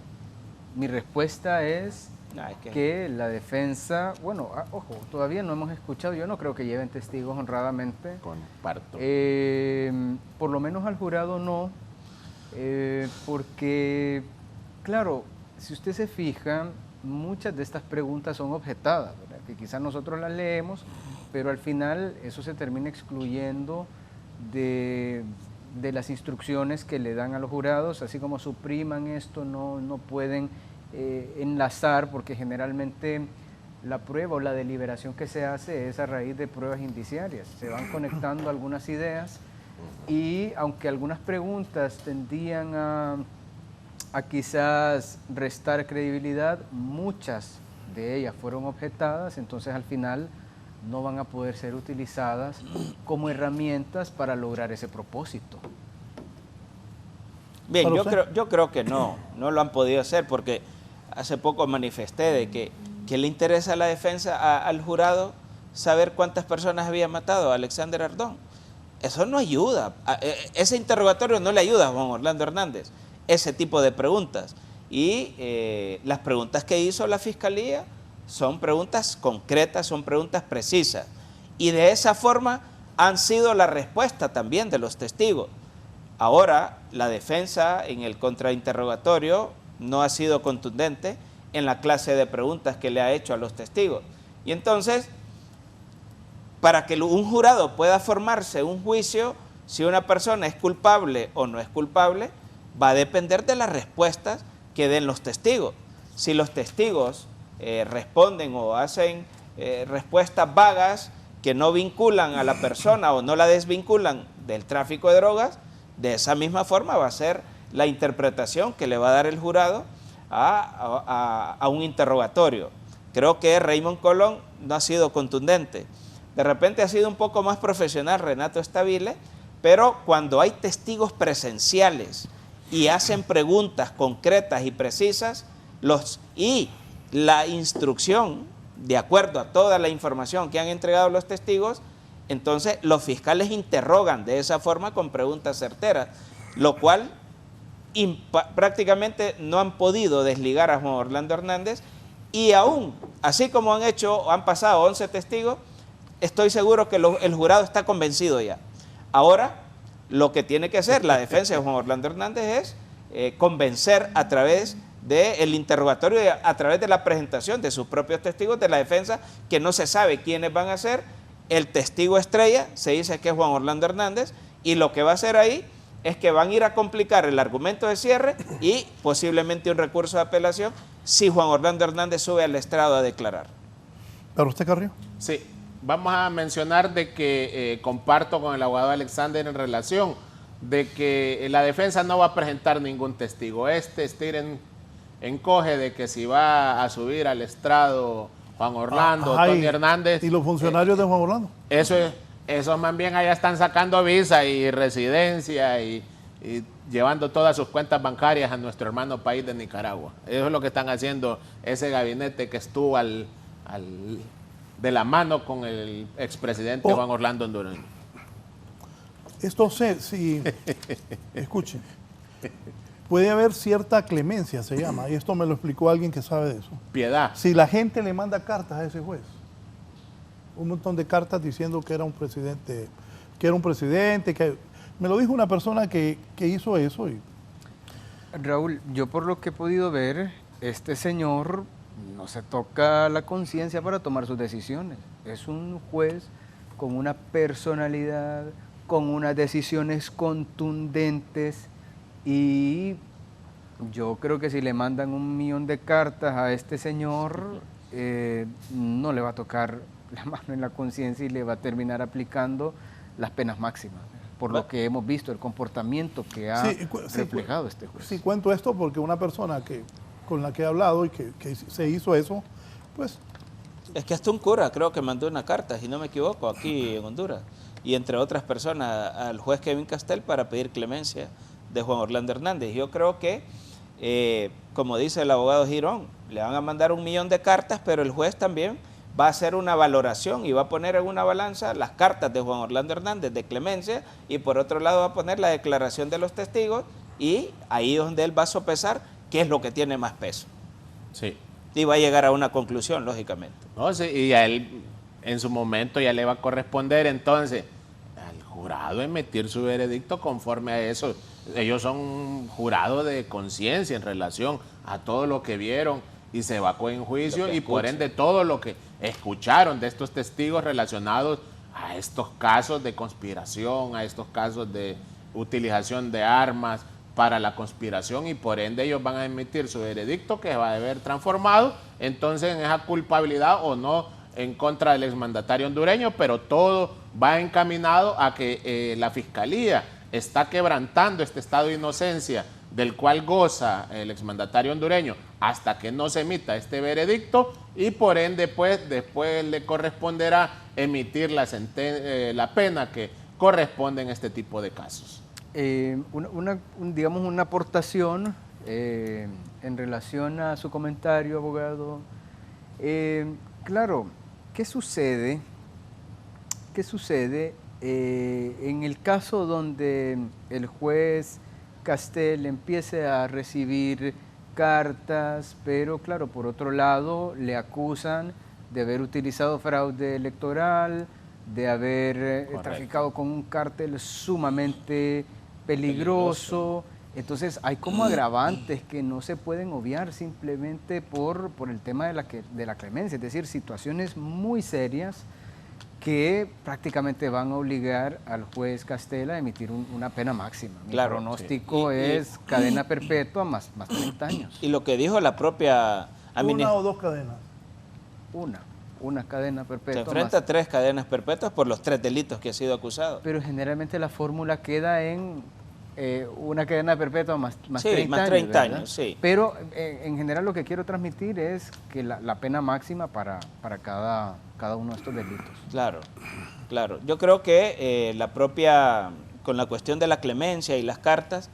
Mi respuesta es No, es que la defensa, bueno, ojo, todavía no hemos escuchado, yo no creo que lleven testigos honradamente. Comparto. Por lo menos al jurado no, porque, claro, si usted se fija, muchas de estas preguntas son objetadas, ¿verdad? Que quizás nosotros las leemos, pero al final eso se termina excluyendo de de las instrucciones que le dan a los jurados, así como supriman esto, no pueden enlazar, porque generalmente la prueba o la deliberación que se hace es a raíz de pruebas indiciarias. Se van conectando algunas ideas y aunque algunas preguntas tendían a quizás restar credibilidad, muchas de ellas fueron objetadas, entonces al final no van a poder ser utilizadas como herramientas para lograr ese propósito. Bien, yo creo que no lo han podido hacer, porque hace poco manifesté de que le interesa a la defensa, al jurado, saber cuántas personas había matado a Alexander Ardón. Eso no ayuda, ese interrogatorio no le ayuda a Juan Orlando Hernández, ese tipo de preguntas. Y las preguntas que hizo la Fiscalía son preguntas concretas, son preguntas precisas. Y de esa forma han sido la respuesta también de los testigos. Ahora, la defensa en el contrainterrogatorio no ha sido contundente en la clase de preguntas que le ha hecho a los testigos. Y entonces, para que un jurado pueda formarse un juicio, si una persona es culpable o no es culpable, va a depender de las respuestas que den los testigos. Si los testigos responden o hacen respuestas vagas que no vinculan a la persona o no la desvinculan del tráfico de drogas, de esa misma forma va a ser la interpretación que le va a dar el jurado a un interrogatorio. Creo que Raymond Colón no ha sido contundente. De repente ha sido un poco más profesional Renato Stabile, pero cuando hay testigos presenciales y hacen preguntas concretas y precisas, y la instrucción, de acuerdo a toda la información que han entregado los testigos, entonces los fiscales interrogan de esa forma con preguntas certeras, lo cual prácticamente no han podido desligar a Juan Orlando Hernández, y aún, así como han pasado 11 testigos, estoy seguro que el jurado está convencido ya. Ahora, lo que tiene que hacer la defensa de Juan Orlando Hernández es convencer a través del interrogatorio y a través de la presentación de sus propios testigos de la defensa, que no se sabe quiénes van a ser. El testigo estrella se dice que es Juan Orlando Hernández, y lo que va a hacer ahí es que van a ir a complicar el argumento de cierre y posiblemente un recurso de apelación si Juan Orlando Hernández sube al estrado a declarar. ¿Pero usted, Carrillo? Sí, vamos a mencionar de que comparto con el abogado Alexander en relación de que la defensa no va a presentar ningún testigo. Encoge de que si va a subir al estrado Juan Orlando, Tony Hernández. ¿Y los funcionarios de Juan Orlando? Esos más bien allá están sacando visa y residencia y llevando todas sus cuentas bancarias a nuestro hermano país de Nicaragua. Eso es lo que están haciendo ese gabinete que estuvo de la mano con el expresidente Juan Orlando Hondureño. Esto escuchen, puede haber cierta clemencia, se llama, y esto me lo explicó alguien que sabe de eso. Piedad. Si la gente le manda cartas a ese juez, un montón de cartas diciendo que era un presidente, que me lo dijo una persona que hizo eso. Raúl, yo por lo que he podido ver, este señor no se toca la conciencia para tomar sus decisiones. Es un juez con una personalidad, con unas decisiones contundentes, y yo creo que si le mandan 1.000.000 de cartas a este señor, no le va a tocar la mano en la conciencia y le va a terminar aplicando las penas máximas, por lo que hemos visto, el comportamiento que ha reflejado este juez. Sí, cuento esto porque una persona con la que he hablado y que se hizo eso, pues... Es que hasta un cura creo que mandó una carta, si no me equivoco, aquí en Honduras, y entre otras personas al juez Kevin Castel para pedir clemencia de Juan Orlando Hernández. Yo creo que, como dice el abogado Girón, le van a mandar 1.000.000 de cartas, pero el juez también va a hacer una valoración y va a poner en una balanza las cartas de Juan Orlando Hernández de clemencia, y por otro lado va a poner la declaración de los testigos, y ahí es donde él va a sopesar qué es lo que tiene más peso. Sí. Y va a llegar a una conclusión, lógicamente. No, sí, y a él en su momento ya le va a corresponder entonces al jurado emitir su veredicto conforme a eso. Ellos son un jurado de conciencia en relación a todo lo que vieron y se evacuó en juicio, y por ende todo lo que escucharon de estos testigos relacionados a estos casos de conspiración, a estos casos de utilización de armas para la conspiración, y por ende ellos van a emitir su veredicto que va a haber transformado entonces en esa culpabilidad o no en contra del exmandatario hondureño, pero todo va encaminado a que la Fiscalía está quebrantando este estado de inocencia del cual goza el exmandatario hondureño hasta que no se emita este veredicto, y por ende pues después le corresponderá emitir la pena que corresponde en este tipo de casos. Digamos una aportación en relación a su comentario, abogado. Claro, ¿qué sucede? En el caso donde el juez Castel empiece a recibir cartas, pero claro, por otro lado le acusan de haber utilizado fraude electoral, de haber traficado con un cártel sumamente peligroso. Entonces hay como agravantes que no se pueden obviar simplemente por el tema de la clemencia, es decir, situaciones muy serias que prácticamente van a obligar al juez Castel a emitir una pena máxima. Mi pronóstico es cadena perpetua más 30 años. Y lo que dijo la propia ¿Una o dos cadenas? Una cadena perpetua. Se enfrenta a 3 cadenas perpetuas por los 3 delitos que ha sido acusado. Pero generalmente la fórmula queda en una cadena perpetua más 30 años, sí. Pero en general lo que quiero transmitir es que la pena máxima para cada uno de estos delitos. Claro. Yo creo que con la cuestión de la clemencia y las cartas,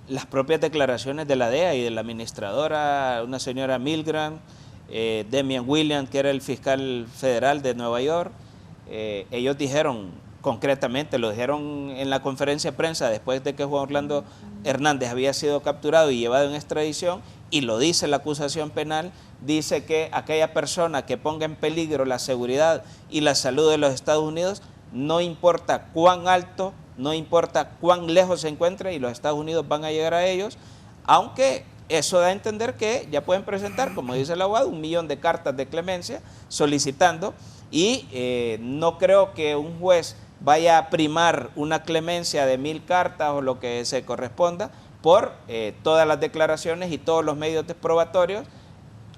las propias declaraciones de la DEA y de la administradora, una señora Milgram, Demian Williams, que era el fiscal federal de Nueva York, ellos dijeron concretamente, lo dijeron en la conferencia de prensa después de que Juan Orlando Hernández había sido capturado y llevado en extradición, y lo dice la acusación penal, dice que aquella persona que ponga en peligro la seguridad y la salud de los Estados Unidos, no importa cuán alto, no importa cuán lejos se encuentre, y los Estados Unidos van a llegar a ellos, aunque eso da a entender que ya pueden presentar, como dice el abogado, 1 millón de cartas de clemencia solicitando, y no creo que un juez vaya a primar una clemencia de 1000 cartas o lo que se corresponda por todas las declaraciones y todos los medios probatorios.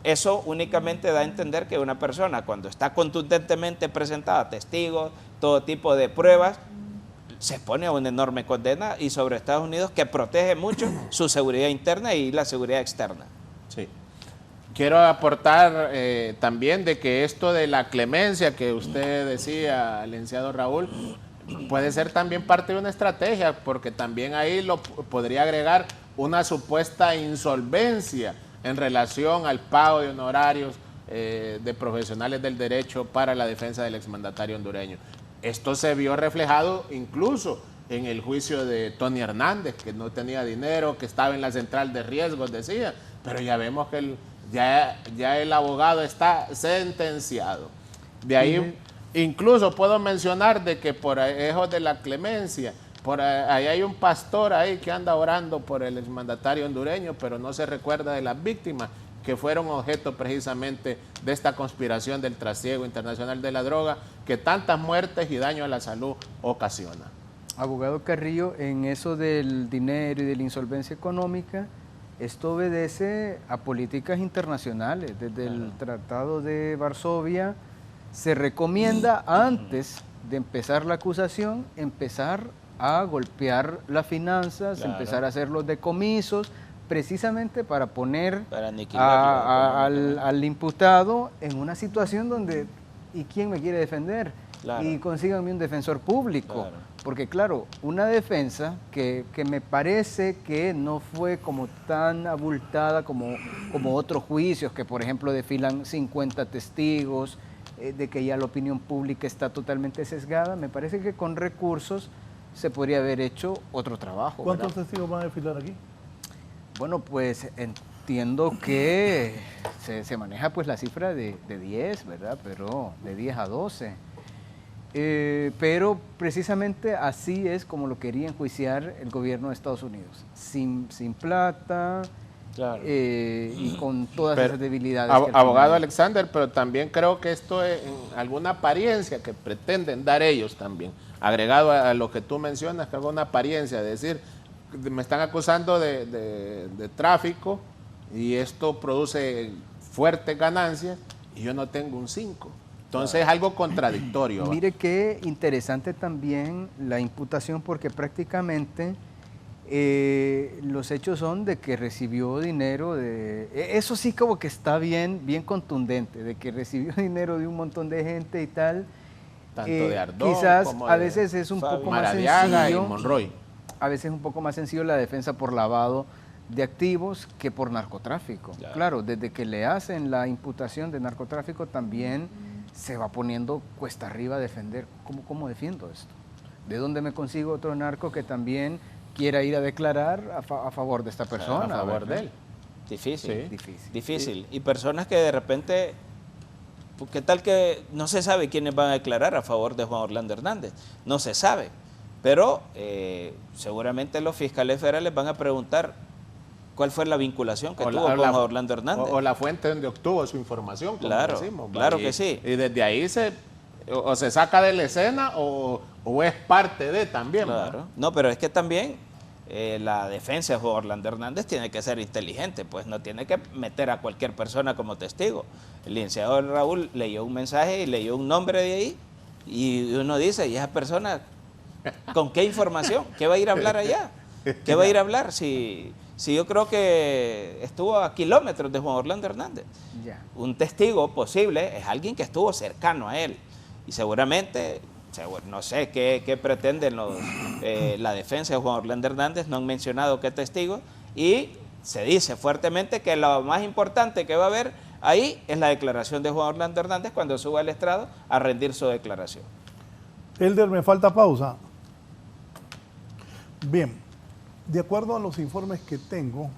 Eso únicamente da a entender que una persona, cuando está contundentemente presentada testigos, todo tipo de pruebas, se pone a una enorme condena, y sobre Estados Unidos, que protege mucho su seguridad interna y la seguridad externa. Sí. Quiero aportar también de que esto de la clemencia que usted decía, licenciado Raúl, puede ser también parte de una estrategia, porque también ahí lo podría agregar una supuesta insolvencia en relación al pago de honorarios de profesionales del derecho para la defensa del exmandatario hondureño. Esto se vio reflejado incluso en el juicio de Tony Hernández, que no tenía dinero, que estaba en la central de riesgos, decía, pero ya vemos que ya el abogado está sentenciado. De ahí incluso puedo mencionar de que por eso de la clemencia, por ahí hay un pastor ahí que anda orando por el exmandatario hondureño, pero no se recuerda de las víctimas que fueron objeto precisamente de esta conspiración del trasiego internacional de la droga, que tantas muertes y daño a la salud ocasiona. Abogado Carrillo, en eso del dinero y de la insolvencia económica, esto obedece a políticas internacionales. Desde el Tratado de Varsovia se recomienda, antes de empezar la acusación, empezar a golpear las finanzas, empezar a hacer los decomisos, precisamente para poner al imputado en una situación donde, ¿y quién me quiere defender? Y consíganme un defensor público. Porque claro, una defensa que me parece que no fue como tan abultada como otros juicios, que por ejemplo desfilan 50 testigos, de que ya la opinión pública está totalmente sesgada, me parece que con recursos se podría haber hecho otro trabajo. ¿Cuántos testigos van a desfilar aquí? Bueno, pues entiendo que se maneja pues la cifra de 10, ¿verdad? Pero de 10 a 12. Pero precisamente así es como lo quería enjuiciar el gobierno de Estados Unidos. Sin plata, Claro. Y con todas Pero, esas debilidades. que al abogado final- Alexander, pero también creo que esto es en alguna apariencia que pretenden dar ellos también, agregado a lo que tú mencionas, que alguna apariencia, es decir, me están acusando de tráfico y esto produce fuertes ganancias y yo no tengo un 5. Entonces es algo contradictorio. ¿va? Mire qué interesante también la imputación, porque prácticamente los hechos son de que recibió dinero de... Eso sí como que está bien contundente, de que recibió dinero de un montón de gente y tal. Tanto de Ardón quizás como a de veces es un poco más Maradiaga y sencillo. Monroy. A veces es un poco más sencillo la defensa por lavado de activos que por narcotráfico. Claro, desde que le hacen la imputación de narcotráfico también se va poniendo cuesta arriba defender. ¿Cómo defiendo esto? ¿De dónde me consigo otro narco que también quiera ir a declarar a favor de esta persona? A favor de él. Difícil. Sí. Difícil. Y personas que de repente, ¿qué tal que no se sabe quiénes van a declarar a favor de Juan Orlando Hernández? No se sabe. Pero seguramente los fiscales federales van a preguntar cuál fue la vinculación que tuvo con Juan Orlando Hernández. O la fuente donde obtuvo su información, como Claro, decimos. claro que sí. Y desde ahí se saca de la escena o es parte de también. Claro. No, pero es que también la defensa de Juan Orlando Hernández tiene que ser inteligente, pues no tiene que meter a cualquier persona como testigo. El licenciado Raúl leyó un mensaje y leyó un nombre de ahí y uno dice, ¿y esa persona con qué información? ¿Qué va a ir a hablar allá? ¿Qué va a ir a hablar si yo creo que estuvo a kilómetros de Juan Orlando Hernández? Ya. Un testigo posible es alguien que estuvo cercano a él y seguramente, no sé qué pretenden la defensa de Juan Orlando Hernández, no han mencionado qué testigo y se dice fuertemente que lo más importante que va a haber ahí es la declaración de Juan Orlando Hernández cuando suba al estrado a rendir su declaración. Elder, me falta pausa. Bien, de acuerdo a los informes que tengo,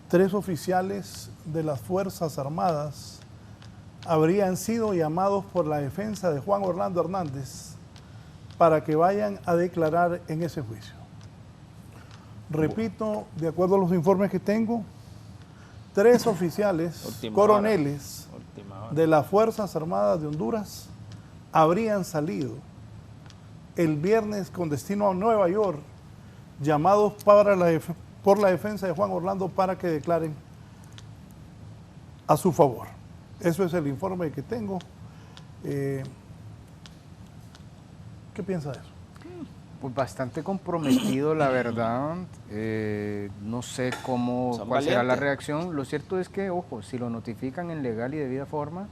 3 oficiales de las Fuerzas Armadas habrían sido llamados por la defensa de Juan Orlando Hernández para que vayan a declarar en ese juicio. Repito, de acuerdo a los informes que tengo, 3 oficiales, coroneles de las Fuerzas Armadas de Honduras habrían salido el viernes con destino a Nueva York, llamados por la defensa de Juan Orlando para que declaren a su favor. Eso es el informe que tengo. ¿Qué piensa de eso? Pues bastante comprometido, la verdad. No sé cuál será la reacción. Lo cierto es que, ojo, si lo notifican en legal y debida forma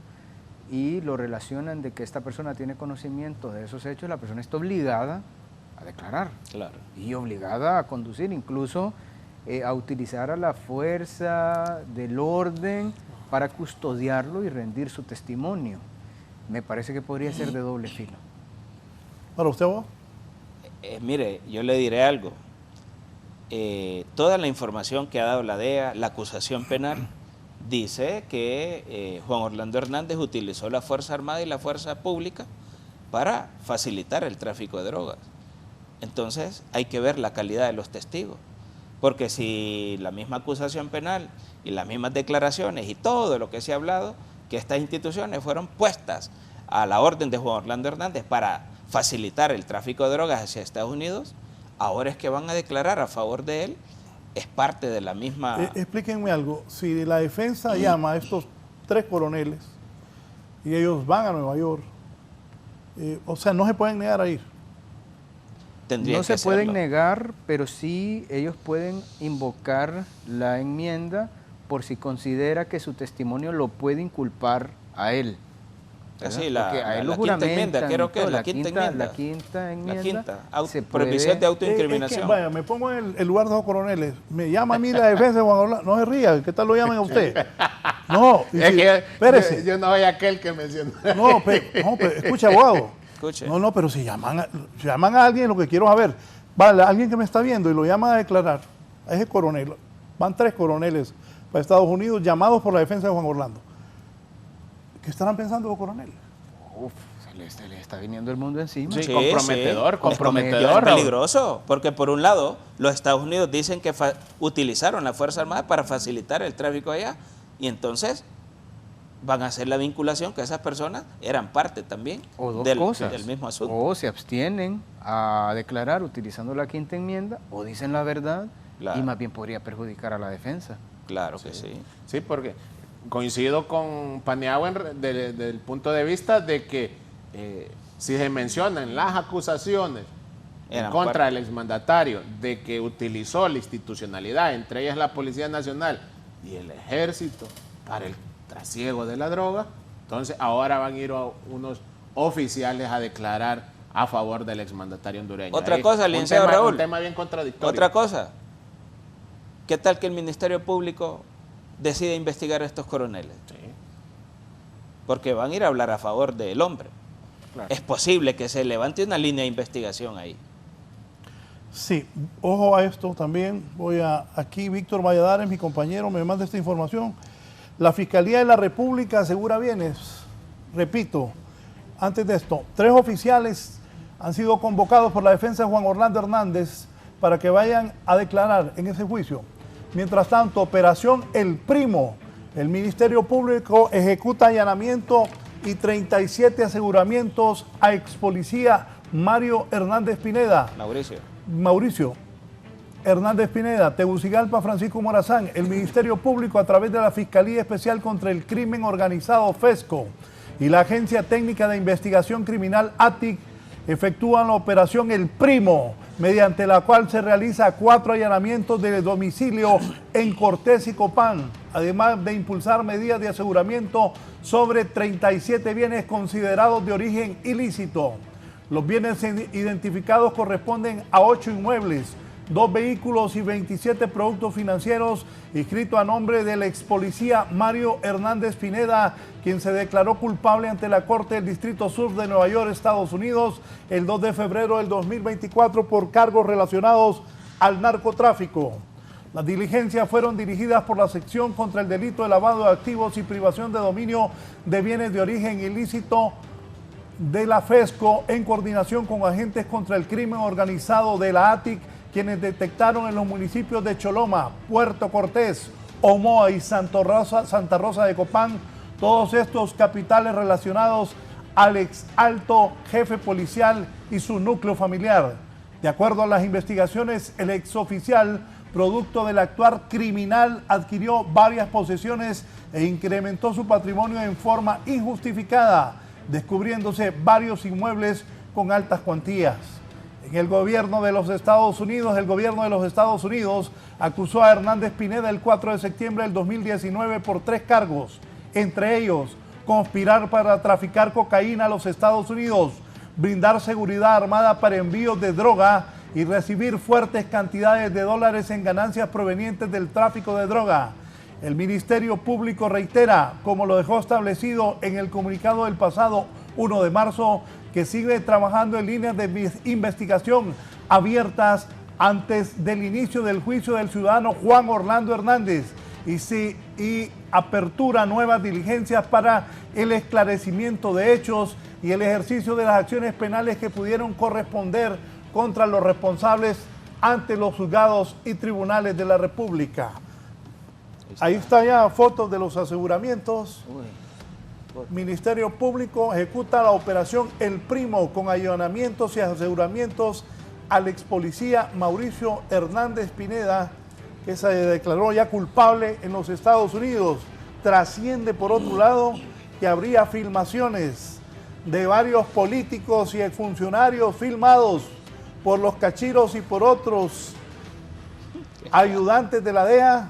y lo relacionan de que esta persona tiene conocimiento de esos hechos, la persona está obligada a declarar. Claro. Y obligada a conducir, incluso a utilizar a la fuerza del orden para custodiarlo y rendir su testimonio. Me parece que podría ser de doble filo. ¿Para usted, vos? Mire, yo le diré algo. Toda la información que ha dado la DEA, la acusación penal, dice que Juan Orlando Hernández utilizó la Fuerza Armada y la Fuerza Pública para facilitar el tráfico de drogas. Entonces hay que ver la calidad de los testigos, porque si la misma acusación penal y las mismas declaraciones y todo lo que se ha hablado, que estas instituciones fueron puestas a la orden de Juan Orlando Hernández para facilitar el tráfico de drogas hacia Estados Unidos, ahora es que van a declarar a favor de él, es parte de la misma... Explíquenme algo, si la defensa llama a estos 3 coroneles y ellos van a Nueva York, o sea, no se pueden negar a ir. No se pueden negar, pero sí ellos pueden invocar la enmienda por si considera que su testimonio lo puede inculpar a él. Sí, la quinta enmienda, creo que es la quinta enmienda. La quinta enmienda. La quinta, prohibición de autoincriminación. Vaya, me pongo en el lugar de los coroneles. Me llama a mí la defensa de Juan Orlando. No se ría, ¿qué tal lo llaman a usted? No, es que espérese. Yo no soy aquel que mencionó. No, pero escuche, abogado. Escuche. No, pero si llaman a alguien, lo que quiero saber, vale, alguien que me está viendo y lo llaman a declarar, a ese coronel, van 3 coroneles para Estados Unidos llamados por la defensa de Juan Orlando. ¿Qué estarán pensando los coroneles? le está viniendo el mundo encima. Sí, Sí, comprometedor, sí. comprometedor. Es peligroso, porque por un lado, los Estados Unidos dicen que utilizaron la Fuerza Armada para facilitar el tráfico allá, y entonces van a hacer la vinculación que esas personas eran parte también O dos del cosas. mismo asunto. O se abstienen a declarar utilizando la quinta enmienda, o dicen la verdad, Claro. y más bien podría perjudicar a la defensa. Claro que sí. Sí, porque coincido con Paniagua desde el punto de vista de que si se mencionan las acusaciones en Eran contra parte. del exmandatario de que utilizó la institucionalidad, entre ellas la Policía Nacional y el Ejército, para el trasiego de la droga, entonces ahora van a ir unos oficiales a declarar a favor del exmandatario hondureño. Otra Ahí, cosa, licenciado Raúl. Un tema bien contradictorio. Otra cosa, ¿qué tal que el Ministerio Público decide investigar a estos coroneles? Sí, Porque van a ir a hablar a favor del hombre. claro. Es posible que se levante una línea de investigación ahí. Sí, ojo a esto también. Aquí Víctor Valladares, mi compañero, me manda esta información. La Fiscalía de la República asegura bienes. Repito, antes de esto, 3 oficiales han sido convocados por la defensa de Juan Orlando Hernández para que vayan a declarar en ese juicio. Mientras tanto, Operación El Primo, el Ministerio Público ejecuta allanamiento y 37 aseguramientos a ex policía Mario Hernández Pineda. Mauricio Hernández Pineda, Tegucigalpa, Francisco Morazán. El Ministerio Público, a través de la Fiscalía Especial contra el Crimen Organizado, FESCO, y la Agencia Técnica de Investigación Criminal, ATIC, efectúan la operación El Primo, mediante la cual se realiza 4 allanamientos de domicilio en Cortés y Copán, además de impulsar medidas de aseguramiento sobre 37 bienes considerados de origen ilícito. Los bienes identificados corresponden a 8 inmuebles, 2 vehículos y 27 productos financieros inscritos a nombre del ex policía Mario Hernández Pineda, quien se declaró culpable ante la Corte del Distrito Sur de Nueva York, Estados Unidos, el 2 de febrero del 2024 por cargos relacionados al narcotráfico. Las diligencias fueron dirigidas por la sección contra el delito de lavado de activos y privación de dominio de bienes de origen ilícito de la FESCO, en coordinación con agentes contra el crimen organizado de la ATIC, quienes detectaron en los municipios de Choloma, Puerto Cortés, Omoa y Santa Rosa de Copán, todos estos capitales relacionados al ex alto jefe policial y su núcleo familiar. De acuerdo a las investigaciones, el ex oficial, producto del actuar criminal, adquirió varias posesiones e incrementó su patrimonio en forma injustificada, descubriéndose varios inmuebles con altas cuantías. En el gobierno de los Estados Unidos, acusó a Hernández Pineda el 4 de septiembre del 2019 por 3 cargos, entre ellos conspirar para traficar cocaína a los Estados Unidos, brindar seguridad armada para envíos de droga y recibir fuertes cantidades de dólares en ganancias provenientes del tráfico de droga. El Ministerio Público reitera, como lo dejó establecido en el comunicado del pasado 1 de marzo, que sigue trabajando en líneas de investigación abiertas antes del inicio del juicio del ciudadano Juan Orlando Hernández y apertura nuevas diligencias para el esclarecimiento de hechos y el ejercicio de las acciones penales que pudieron corresponder contra los responsables ante los juzgados y tribunales de la República. Ahí está ya fotos de los aseguramientos. Ministerio Público ejecuta la operación El Primo con allanamientos y aseguramientos al ex policía Mauricio Hernández Pineda, que se declaró ya culpable en los Estados Unidos. Trasciende, por otro lado, que habría filmaciones de varios políticos y exfuncionarios filmados por los cachiros y por otros ayudantes de la DEA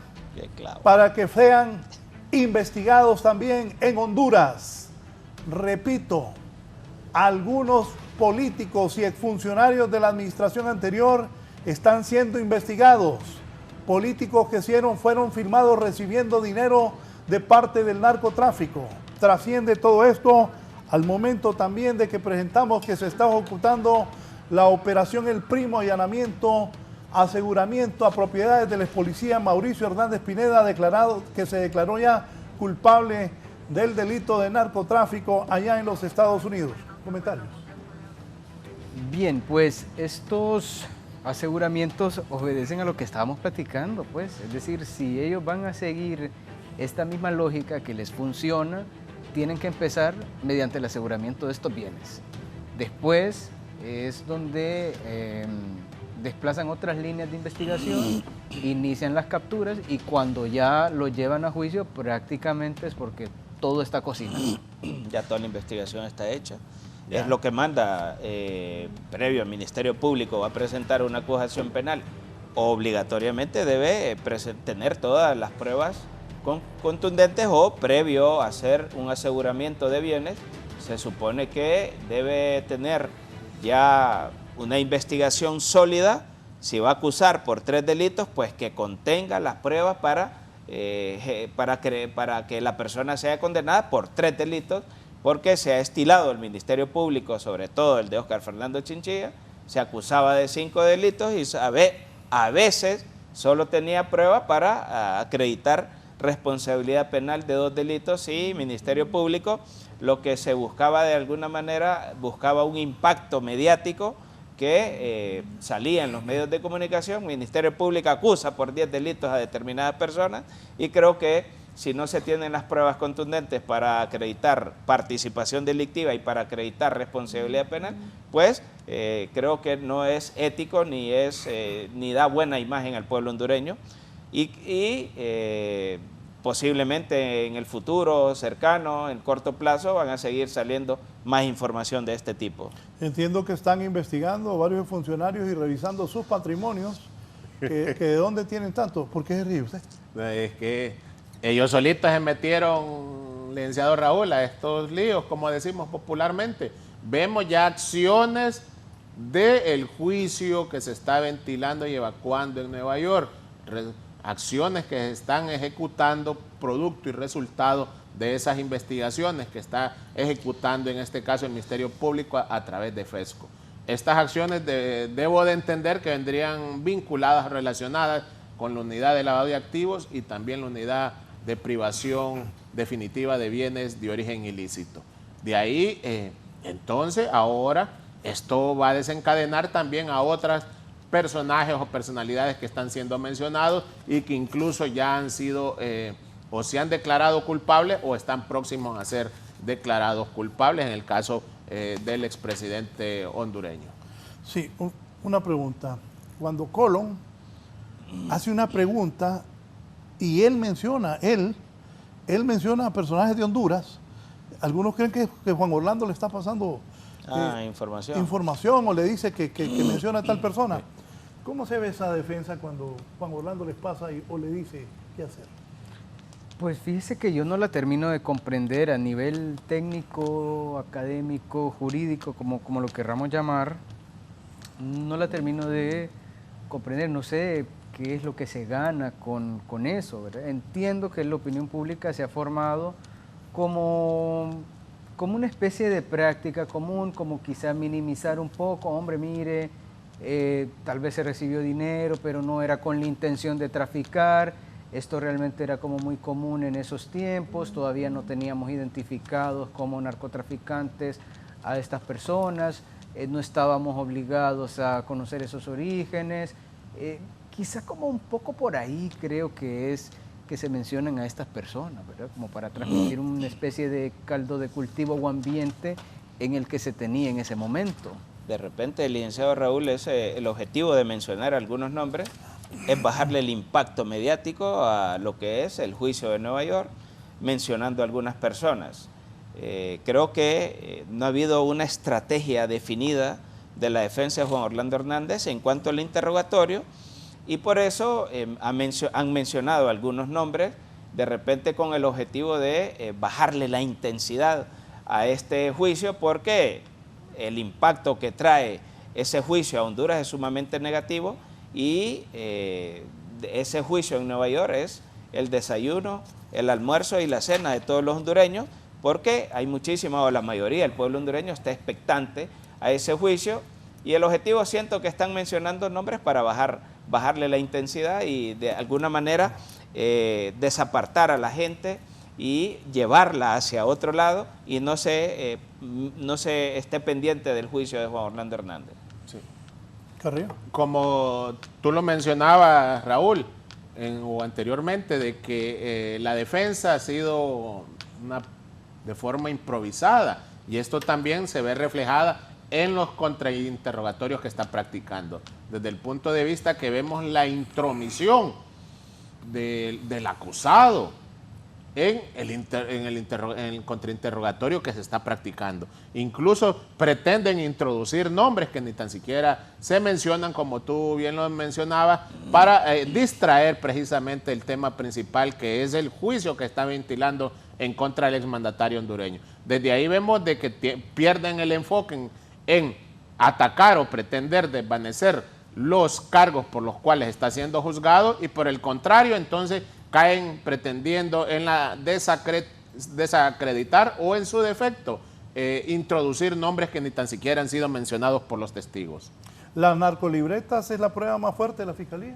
para que sean investigados también en Honduras. Repito, algunos políticos y exfuncionarios de la administración anterior están siendo investigados. Políticos que fueron filmados recibiendo dinero de parte del narcotráfico. Trasciende todo esto al momento también de que presentamos que se está ejecutando la operación El Primo, allanamiento, aseguramiento a propiedades del ex policía Mauricio Hernández Pineda, que se declaró ya culpable del delito de narcotráfico allá en los Estados Unidos. Comentarios. Bien, pues estos aseguramientos obedecen a lo que estábamos platicando, pues. Es decir, si ellos van a seguir esta misma lógica que les funciona, tienen que empezar mediante el aseguramiento de estos bienes. Después es donde desplazan otras líneas de investigación, inician las capturas y cuando ya lo llevan a juicio prácticamente es porque todo está cocinado. Ya toda la investigación está hecha. Ya. Es lo que manda previo al Ministerio Público, va a presentar una acusación penal. Obligatoriamente debe tener todas las pruebas contundentes o previo a hacer un aseguramiento de bienes, se supone que debe tener ya una investigación sólida. Si va a acusar por 3 delitos, pues que contenga las pruebas para que la persona sea condenada por 3 delitos, porque se ha estilado el Ministerio Público, sobre todo el de Óscar Fernando Chinchilla, se acusaba de 5 delitos y a veces solo tenía prueba para acreditar responsabilidad penal de 2 delitos y Ministerio Público lo que se buscaba de alguna manera, buscaba un impacto mediático que salía en los medios de comunicación. Ministerio Público acusa por 10 delitos a determinadas personas y creo que si no se tienen las pruebas contundentes para acreditar participación delictiva y para acreditar responsabilidad penal, pues creo que no es ético ni da buena imagen al pueblo hondureño y posiblemente en el futuro cercano, en corto plazo, van a seguir saliendo más información de este tipo. Entiendo que están investigando varios funcionarios y revisando sus patrimonios, que de dónde tienen tanto. ¿Por qué se ríe usted? Es que ellos solitos se metieron, licenciado Raúl, a estos líos, como decimos popularmente. Vemos ya acciones del juicio que se está ventilando y evacuando en Nueva York. Acciones que se están ejecutando producto y resultado de esas investigaciones que está ejecutando en este caso el Ministerio Público a través de FESCO. Estas acciones debo de entender que vendrían vinculadas, relacionadas con la unidad de lavado de activos y también la unidad de privación definitiva de bienes de origen ilícito. De ahí, entonces, ahora esto va a desencadenar también a otras personajes o personalidades que están siendo mencionados y que incluso ya han sido o se han declarado culpables o están próximos a ser declarados culpables en el caso del expresidente hondureño. Sí, una pregunta. Cuando Colón hace una pregunta y él menciona a personajes de Honduras, algunos creen que Juan Orlando le está pasando información o le dice que menciona a tal persona. ¿Cómo se ve esa defensa cuando Juan Orlando les pasa o le dice qué hacer? Pues fíjese que yo no la termino de comprender a nivel técnico, académico, jurídico, como lo querramos llamar. No la termino de comprender, no sé qué es lo que se gana con eso, ¿verdad? Entiendo que la opinión pública se ha formado como una especie de práctica común, como quizá minimizar un poco, hombre, mire, tal vez se recibió dinero, pero no era con la intención de traficar. Esto realmente era como muy común en esos tiempos, todavía no teníamos identificados como narcotraficantes a estas personas, no estábamos obligados a conocer esos orígenes. Quizá como un poco por ahí creo que es que se mencionan a estas personas, ¿verdad? Como para transmitir una especie de caldo de cultivo o ambiente en el que se tenía en ese momento. De repente, el licenciado Raúl, el objetivo de mencionar algunos nombres es bajarle el impacto mediático a lo que es el juicio de Nueva York, mencionando a algunas personas. Creo que no ha habido una estrategia definida de la defensa de Juan Orlando Hernández en cuanto al interrogatorio y por eso han mencionado algunos nombres, de repente con el objetivo de bajarle la intensidad a este juicio porque el impacto que trae ese juicio a Honduras es sumamente negativo y ese juicio en Nueva York es el desayuno, el almuerzo y la cena de todos los hondureños porque hay muchísima o la mayoría del pueblo hondureño está expectante a ese juicio y el objetivo siento que están mencionando nombres para bajarle la intensidad y de alguna manera desapartar a la gente y llevarla hacia otro lado y no se esté pendiente del juicio de Juan Orlando Hernández. Sí. Carrillo. Como tú lo mencionabas, Raúl, o anteriormente, de que la defensa ha sido de forma improvisada, y esto también se ve reflejada en los contrainterrogatorios que está practicando, desde el punto de vista que vemos la intromisión del acusado en el contrainterrogatorio que se está practicando. Incluso pretenden introducir nombres que ni tan siquiera se mencionan, como tú bien lo mencionabas, para distraer precisamente el tema principal, que es el juicio que está ventilando en contra del exmandatario hondureño. Desde ahí vemos de que pierden el enfoque en atacar o pretender desvanecer los cargos por los cuales está siendo juzgado, y por el contrario, entonces caen pretendiendo en la desacreditar o, en su defecto, introducir nombres que ni tan siquiera han sido mencionados por los testigos. ¿Las narcolibretas es la prueba más fuerte de la Fiscalía?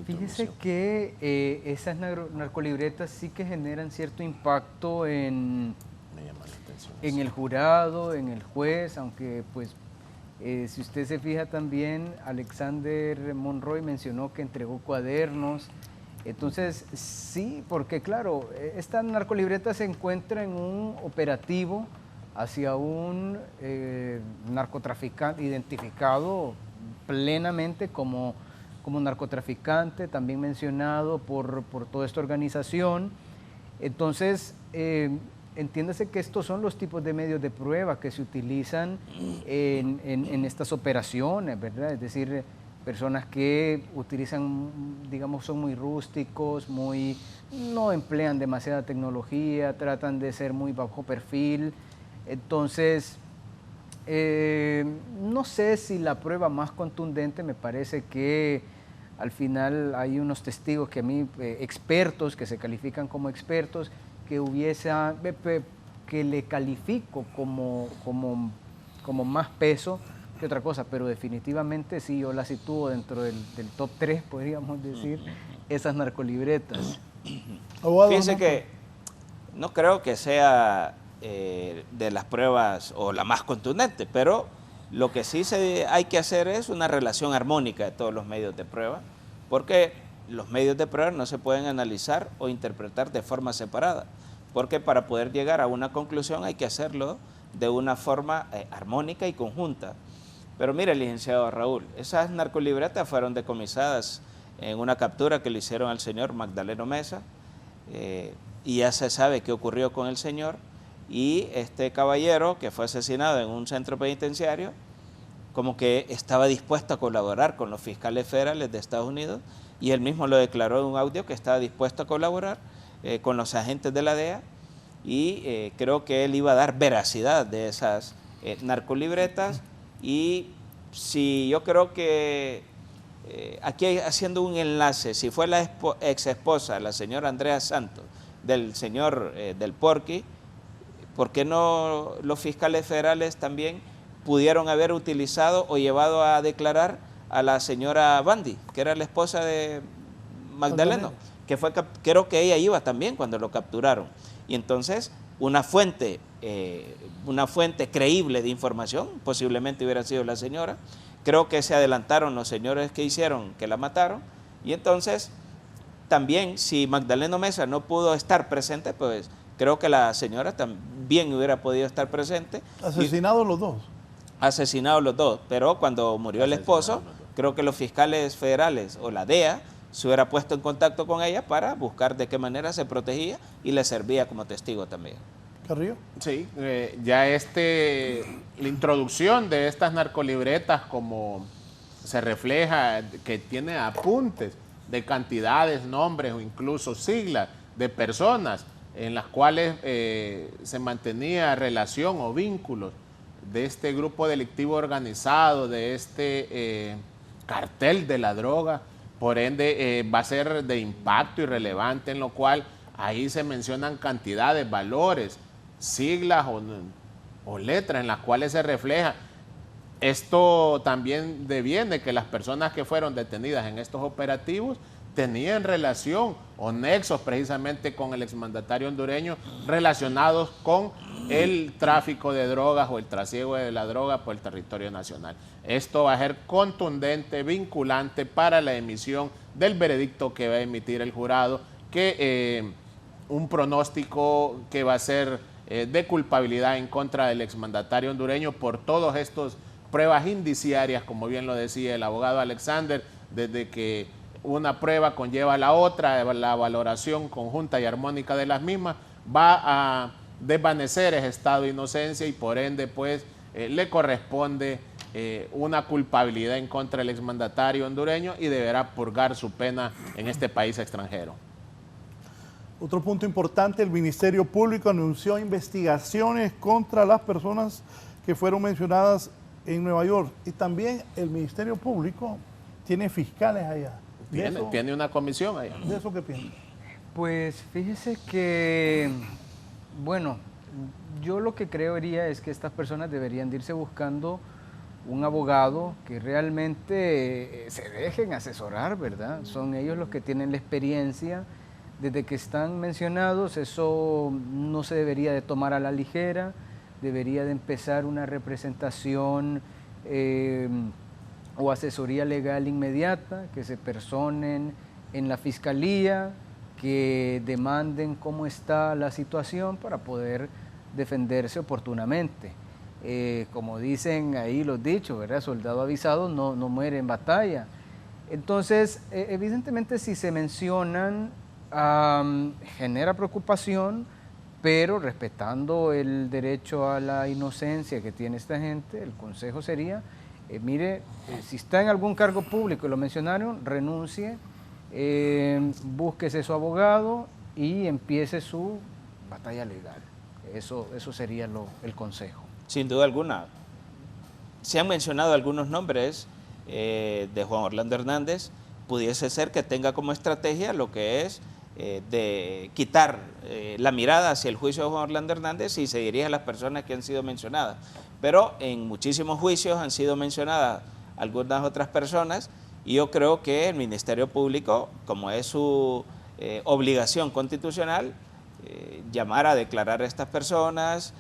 Fíjese que esas narcolibretas sí que generan cierto impacto en el jurado, en el juez, aunque pues si usted se fija también, Alexander Monroy mencionó que entregó cuadernos. Entonces sí, porque claro, esta narcolibreta se encuentra en un operativo hacia un narcotraficante identificado plenamente como narcotraficante, también mencionado por toda esta organización. Entonces, entiéndase que estos son los tipos de medios de prueba que se utilizan en estas operaciones, ¿verdad? Es decir, personas que utilizan, digamos, son muy rústicos, no emplean demasiada tecnología, tratan de ser muy bajo perfil. Entonces, no sé si la prueba más contundente, me parece que al final hay unos testigos que a mí, expertos, que se califican como expertos, que le califico como más peso que otra cosa, pero definitivamente sí, yo la sitúo dentro del top 3, podríamos decir, esas narcolibretas. Fíjense que no creo que sea de las pruebas o la más contundente, pero lo que sí hay que hacer es una relación armónica de todos los medios de prueba, porque los medios de prueba no se pueden analizar o interpretar de forma separada, porque para poder llegar a una conclusión hay que hacerlo de una forma armónica y conjunta. Pero mire, licenciado Raúl, esas narcolibretas fueron decomisadas en una captura que le hicieron al señor Magdaleno Mesa, y ya se sabe qué ocurrió con el señor, y este caballero que fue asesinado en un centro penitenciario, como que estaba dispuesto a colaborar con los fiscales federales de Estados Unidos, y él mismo lo declaró en un audio que estaba dispuesto a colaborar con los agentes de la DEA, y creo que él iba a dar veracidad de esas narcolibretas. Y si yo creo que aquí haciendo un enlace, si fue la ex esposa, la señora Andrea Santos, del señor del Porky, ¿por qué no los fiscales federales también pudieron haber utilizado o llevado a declarar a la señora Bandy, que era la esposa de Magdaleno, que creo que ella iba también cuando lo capturaron? Y entonces una fuente creíble de información, posiblemente hubiera sido la señora. Creo que se adelantaron los señores que la mataron, y entonces también si Magdaleno Mesa no pudo estar presente, pues creo que la señora también hubiera podido estar presente. Asesinados los dos. Asesinados los dos, pero cuando murió el esposo, creo que los fiscales federales o la DEA se hubiera puesto en contacto con ella para buscar de qué manera se protegía y le servía como testigo también. ¿Carrillo? Sí, ya la introducción de estas narcolibretas, como se refleja, que tiene apuntes de cantidades, nombres o incluso siglas de personas en las cuales se mantenía relación o vínculos de este grupo delictivo organizado, de este cartel de la droga, por ende va a ser de impacto y relevante, en lo cual ahí se mencionan cantidades, valores, siglas o letras en las cuales se refleja. Esto también deviene que las personas que fueron detenidas en estos operativos tenían relación o nexos precisamente con el exmandatario hondureño relacionados con el tráfico de drogas o el trasiego de la droga por el territorio nacional. Esto va a ser contundente, vinculante para la emisión del veredicto que va a emitir el jurado, que un pronóstico que va a ser de culpabilidad en contra del exmandatario hondureño por todos estos pruebas indiciarias, como bien lo decía el abogado Alexander, desde que una prueba conlleva a la otra, la valoración conjunta y armónica de las mismas va a desvanecer ese estado de inocencia y por ende pues le corresponde una culpabilidad en contra del exmandatario hondureño y deberá purgar su pena en este país extranjero. Otro punto importante, el Ministerio Público anunció investigaciones contra las personas que fueron mencionadas en Nueva York y también el Ministerio Público tiene fiscales allá. Tiene una comisión allá. ¿De eso qué piensa? Pues fíjese que, bueno, yo lo que creería es que estas personas deberían de irse buscando un abogado que realmente se dejen asesorar, ¿verdad? Son ellos los que tienen la experiencia. Desde que están mencionados, eso no se debería de tomar a la ligera, debería de empezar una representación o asesoría legal inmediata, que se personen en la fiscalía, que demanden cómo está la situación para poder defenderse oportunamente. Como dicen ahí los dichos, ¿verdad? Soldado avisado no muere en batalla. Entonces, evidentemente si se mencionan, genera preocupación, pero respetando el derecho a la inocencia que tiene esta gente, el consejo sería, mire, si está en algún cargo público y lo mencionaron, renuncie, búsquese su abogado y empiece su batalla legal. Eso sería el consejo. Sin duda alguna. Se han mencionado algunos nombres de Juan Orlando Hernández. Pudiese ser que tenga como estrategia lo que es de quitar la mirada hacia el juicio de Juan Orlando Hernández y se dirige a las personas que han sido mencionadas. Pero en muchísimos juicios han sido mencionadas algunas otras personas y yo creo que el Ministerio Público, como es su obligación constitucional, llamar a declarar a estas personas.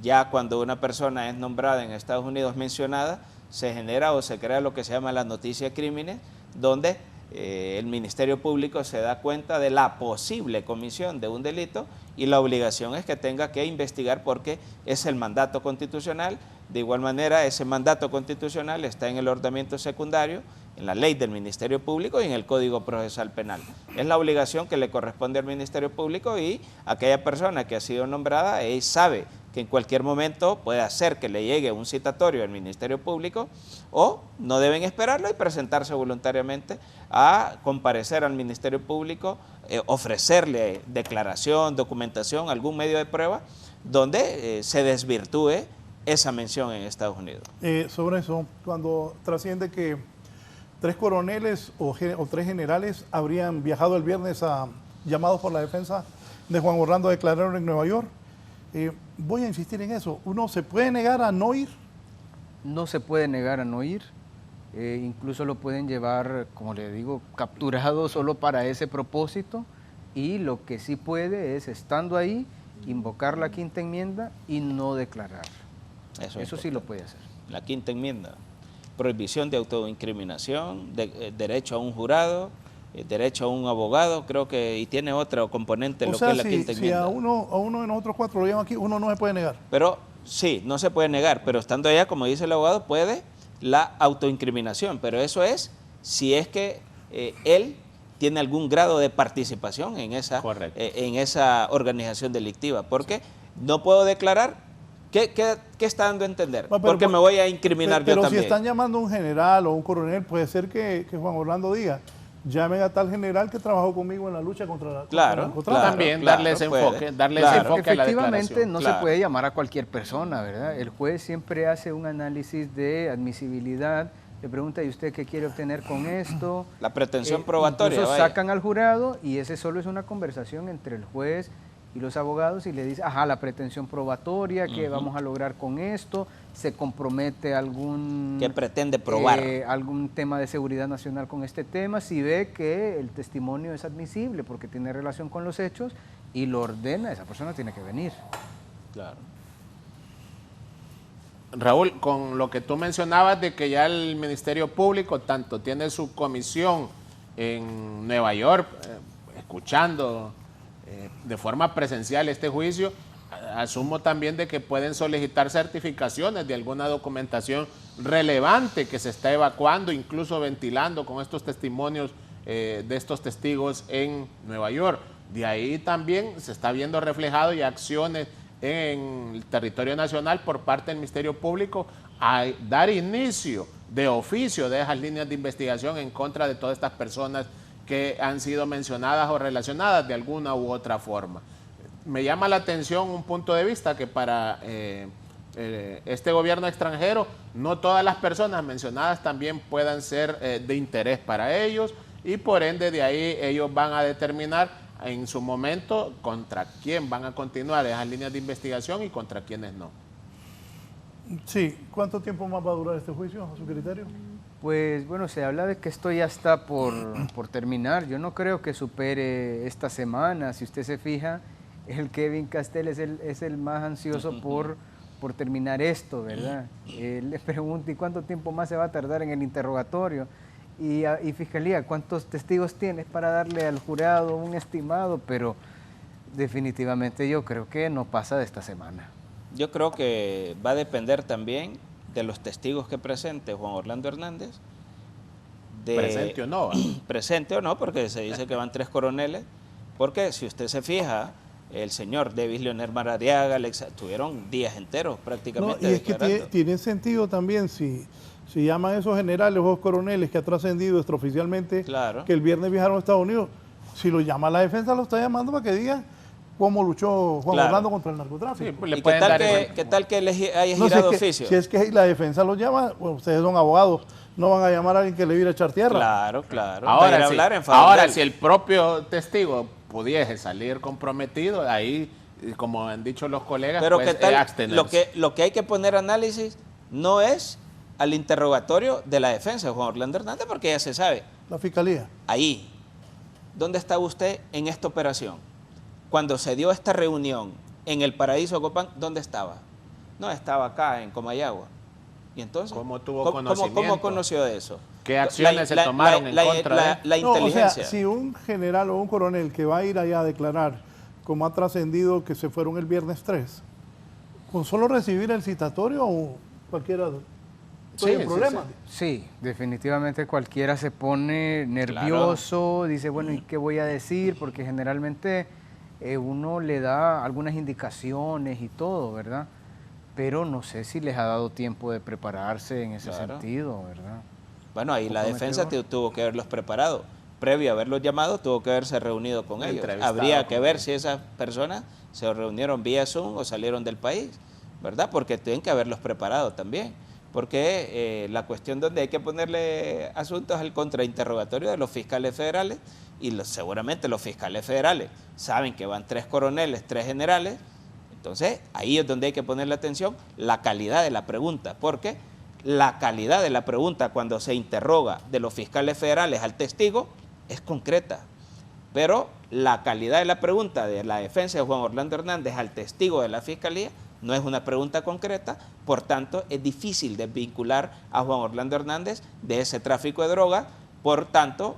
Ya cuando una persona es nombrada en Estados Unidos mencionada, se genera o se crea lo que se llama la noticia crímenes, donde el Ministerio Público se da cuenta de la posible comisión de un delito y la obligación es que tenga que investigar porque es el mandato constitucional. De igual manera, ese mandato constitucional está en el ordenamiento secundario, en la ley del Ministerio Público y en el Código Procesal Penal. Es la obligación que le corresponde al Ministerio Público y aquella persona que ha sido nombrada, sabe que en cualquier momento puede hacer que le llegue un citatorio al Ministerio Público o no deben esperarlo y presentarse voluntariamente a comparecer al Ministerio Público, ofrecerle declaración, documentación, algún medio de prueba donde se desvirtúe esa mención en Estados Unidos. Sobre eso, cuando trasciende que 3 coroneles o 3 generales habrían viajado el viernes llamados por la defensa de Juan Orlando a declarar en Nueva York, voy a insistir en eso. ¿Uno se puede negar a no ir? No se puede negar a no ir. Incluso lo pueden llevar, como le digo, capturado solo para ese propósito y lo que sí puede es, estando ahí, invocar la quinta enmienda y no declarar. Eso sí lo puede hacer. La quinta enmienda. Prohibición de autoincriminación, derecho a un jurado, derecho a un abogado, creo que, y tiene otro componente, lo que es la quinta enmienda. Si a uno de nosotros 4 lo llevan aquí, uno no se puede negar. Pero sí, no se puede negar, pero estando allá, como dice el abogado, puede la autoincriminación, pero eso es si es que él tiene algún grado de participación en esa organización delictiva, porque no puedo declarar. ¿Qué está dando a entender? Porque me voy a incriminar yo también. Pero si están llamando a un general o un coronel, puede ser que Juan Orlando diga, llamen a tal general que trabajó conmigo en la lucha contra la narcotráfico. También darle ese enfoque, ese enfoque a la declaración. Efectivamente, no se puede llamar a cualquier persona, ¿verdad? El juez siempre hace un análisis de admisibilidad, le pregunta, ¿y usted qué quiere obtener con esto? La pretensión probatoria. Incluso sacan al jurado y ese solo es una conversación entre el juez y los abogados y le dice, ajá, la pretensión probatoria, ¿qué vamos a lograr con esto? ¿Se compromete algún... ¿Qué pretende probar? Algún tema de seguridad nacional con este tema? Si ve que el testimonio es admisible porque tiene relación con los hechos y lo ordena, esa persona tiene que venir. Claro. Raúl, con lo que tú mencionabas de que ya el Ministerio Público tanto tiene su comisión en Nueva York, escuchando de forma presencial este juicio, asumo también de que pueden solicitar certificaciones de alguna documentación relevante que se está evacuando, incluso ventilando con estos testimonios de estos testigos en Nueva York. De ahí también se está viendo reflejado y acciones en el territorio nacional por parte del Ministerio Público a dar inicio de oficio de esas líneas de investigación en contra de todas estas personas que han sido mencionadas o relacionadas de alguna u otra forma. Me llama la atención un punto de vista que para este gobierno extranjero no todas las personas mencionadas también puedan ser de interés para ellos y por ende de ahí ellos van a determinar en su momento contra quién van a continuar esas líneas de investigación y contra quiénes no. Sí, ¿cuánto tiempo más va a durar este juicio a su criterio? Pues bueno, se habla de que esto ya está por terminar. Yo no creo que supere esta semana. Si usted se fija, el Kevin Castel es el más ansioso por terminar esto, ¿verdad? Él le pregunta, ¿y cuánto tiempo más se va a tardar en el interrogatorio? Y Fiscalía, ¿cuántos testigos tienes para darle al jurado un estimado? Pero definitivamente yo creo que no pasa de esta semana. Yo creo que va a depender también de los testigos que presente Juan Orlando Hernández. Presente o no. Presente o no, porque se dice que van 3 coroneles. Porque si usted se fija, el señor David Leonel Maradiaga, tuvieron días enteros prácticamente. No, y es que tiene sentido también si llaman a esos generales o coroneles que ha trascendido extraoficialmente, claro, que el viernes viajaron a Estados Unidos. Si lo llama la defensa, lo está llamando para que digan cómo luchó Juan Orlando contra el narcotráfico. Sí, pues ¿Y qué tal que haya girado oficio? Si es que la defensa lo llama, bueno, ustedes son abogados, no van a llamar a alguien que le viene a echar tierra. Claro, claro. Ahora, si el propio testigo pudiese salir comprometido, ahí, como han dicho los colegas, pero pues, ¿qué tal? abstenerse. Lo que hay que poner análisis no es al interrogatorio de la defensa de Juan Orlando Hernández, porque ya se sabe. La fiscalía. Ahí, ¿dónde estaba usted en esta operación? Cuando se dio esta reunión en el Paraíso Copán, ¿dónde estaba? No, estaba acá en Comayagua. ¿Y entonces? ¿Cómo tuvo conocimiento? ¿Cómo conoció de eso? ¿Qué acciones se tomaron en contra de él? La inteligencia. O sea, si un general o un coronel que va a ir allá a declarar, como ha trascendido que se fueron el viernes 3, con solo recibir el citatorio o cualquiera... Sí, problema. Sí, definitivamente cualquiera se pone nervioso, claro. Dice, bueno, ¿y qué voy a decir? Porque generalmente uno le da algunas indicaciones y todo, ¿verdad? Pero no sé si les ha dado tiempo de prepararse en ese sentido, ¿verdad? Bueno, ahí la defensa tuvo que haberlos preparado. Previo a haberlos llamado, tuvo que haberse reunido con ellos. Habría que ver si esas personas se reunieron vía Zoom o salieron del país, ¿verdad? Porque tienen que haberlos preparado también. Porque la cuestión donde hay que ponerle asuntos al contrainterrogatorio de los fiscales federales, y seguramente los fiscales federales saben que van 3 coroneles, 3 generales, entonces ahí es donde hay que ponerle atención, la calidad de la pregunta, porque la calidad de la pregunta cuando se interroga de los fiscales federales al testigo es concreta, pero la calidad de la pregunta de la defensa de Juan Orlando Hernández al testigo de la fiscalía no es una pregunta concreta, por tanto es difícil desvincular a Juan Orlando Hernández de ese tráfico de droga, por tanto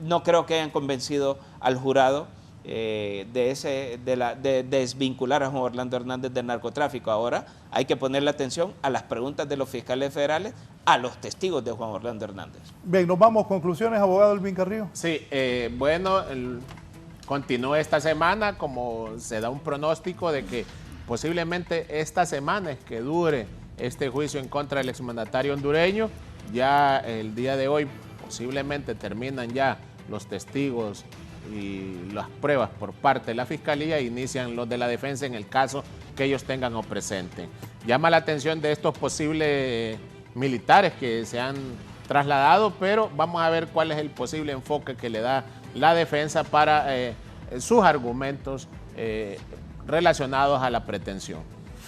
no creo que hayan convencido al jurado de desvincular a Juan Orlando Hernández del narcotráfico. Ahora hay que ponerle atención a las preguntas de los fiscales federales, a los testigos de Juan Orlando Hernández. Bien, nos vamos. Conclusiones, abogado Elvin Carrillo. Sí, bueno, continúa esta semana, como se da un pronóstico de que posiblemente esta semana es que dure este juicio en contra del exmandatario hondureño. Ya el día de hoy posiblemente terminan ya los testigos y las pruebas por parte de la Fiscalía e inician los de la defensa en el caso que ellos tengan o presenten. Llama la atención de estos posibles militares que se han trasladado, pero vamos a ver cuál es el posible enfoque que le da la defensa para sus argumentos relacionados a la pretensión.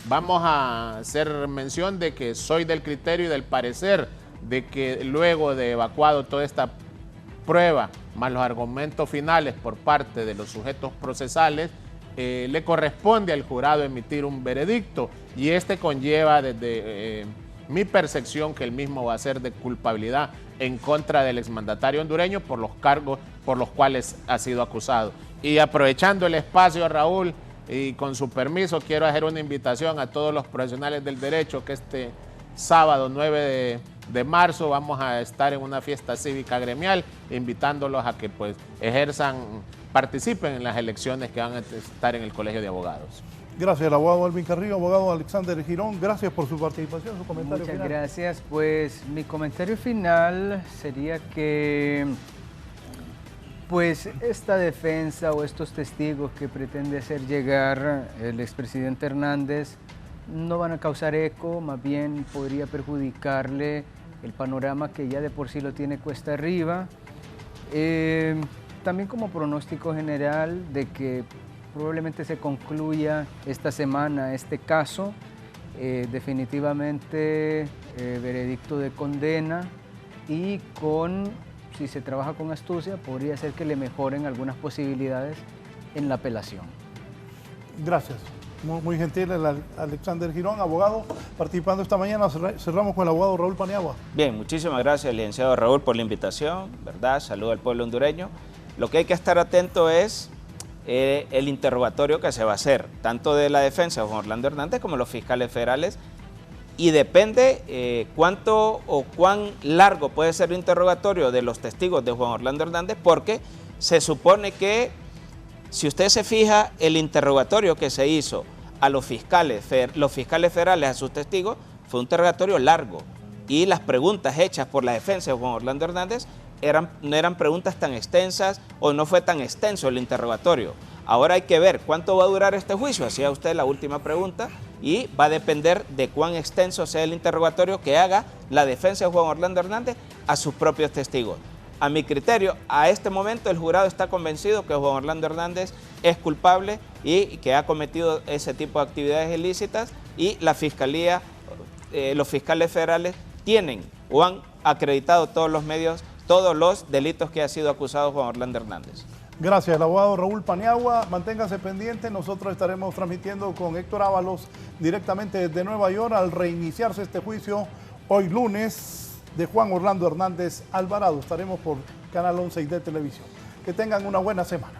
Vamos a hacer mención de que soy del criterio y del parecer de que luego de evacuado toda esta prueba, más los argumentos finales por parte de los sujetos procesales, le corresponde al jurado emitir un veredicto y este conlleva desde mi percepción que el mismo va a ser de culpabilidad en contra del exmandatario hondureño por los cargos por los cuales ha sido acusado. Y aprovechando el espacio, Raúl, y con su permiso, quiero hacer una invitación a todos los profesionales del derecho que este sábado 9 de marzo vamos a estar en una fiesta cívica gremial, invitándolos a que pues participen en las elecciones que van a estar en el Colegio de Abogados. Gracias, el abogado Alvin Carrillo, abogado Alexander Girón, gracias por su participación, su comentario final. Muchas gracias, pues mi comentario final sería que pues esta defensa o estos testigos que pretende hacer llegar el expresidente Hernández no van a causar eco, más bien podría perjudicarle el panorama que ya de por sí lo tiene cuesta arriba. También como pronóstico general de que probablemente se concluya esta semana este caso, definitivamente veredicto de condena y si se trabaja con astucia, podría ser que le mejoren algunas posibilidades en la apelación. Gracias. Muy gentil el Alexander Girón, abogado, participando esta mañana. Cerramos con el abogado Raúl Paniagua. Bien, muchísimas gracias, licenciado Raúl, por la invitación, ¿verdad? Saludo al pueblo hondureño. Lo que hay que estar atento es el interrogatorio que se va a hacer, tanto de la defensa de Juan Orlando Hernández como los fiscales federales, y depende cuánto o cuán largo puede ser el interrogatorio de los testigos de Juan Orlando Hernández, porque se supone que, si usted se fija, el interrogatorio que se hizo a los fiscales federales, a sus testigos, fue un interrogatorio largo, y las preguntas hechas por la defensa de Juan Orlando Hernández no eran preguntas tan extensas, o no fue tan extenso el interrogatorio. Ahora hay que ver cuánto va a durar este juicio, hacía usted la última pregunta, y va a depender de cuán extenso sea el interrogatorio que haga la defensa de Juan Orlando Hernández a sus propios testigos. A mi criterio, a este momento el jurado está convencido que Juan Orlando Hernández es culpable y que ha cometido ese tipo de actividades ilícitas, y la fiscalía, los fiscales federales tienen o han acreditado todos los medios, todos los delitos que ha sido acusado Juan Orlando Hernández. Gracias, el abogado Raúl Paniagua. Manténgase pendiente, nosotros estaremos transmitiendo con Héctor Ábalos directamente desde Nueva York al reiniciarse este juicio hoy lunes de Juan Orlando Hernández Alvarado. Estaremos por Canal 11 de Televisión. Que tengan una buena semana.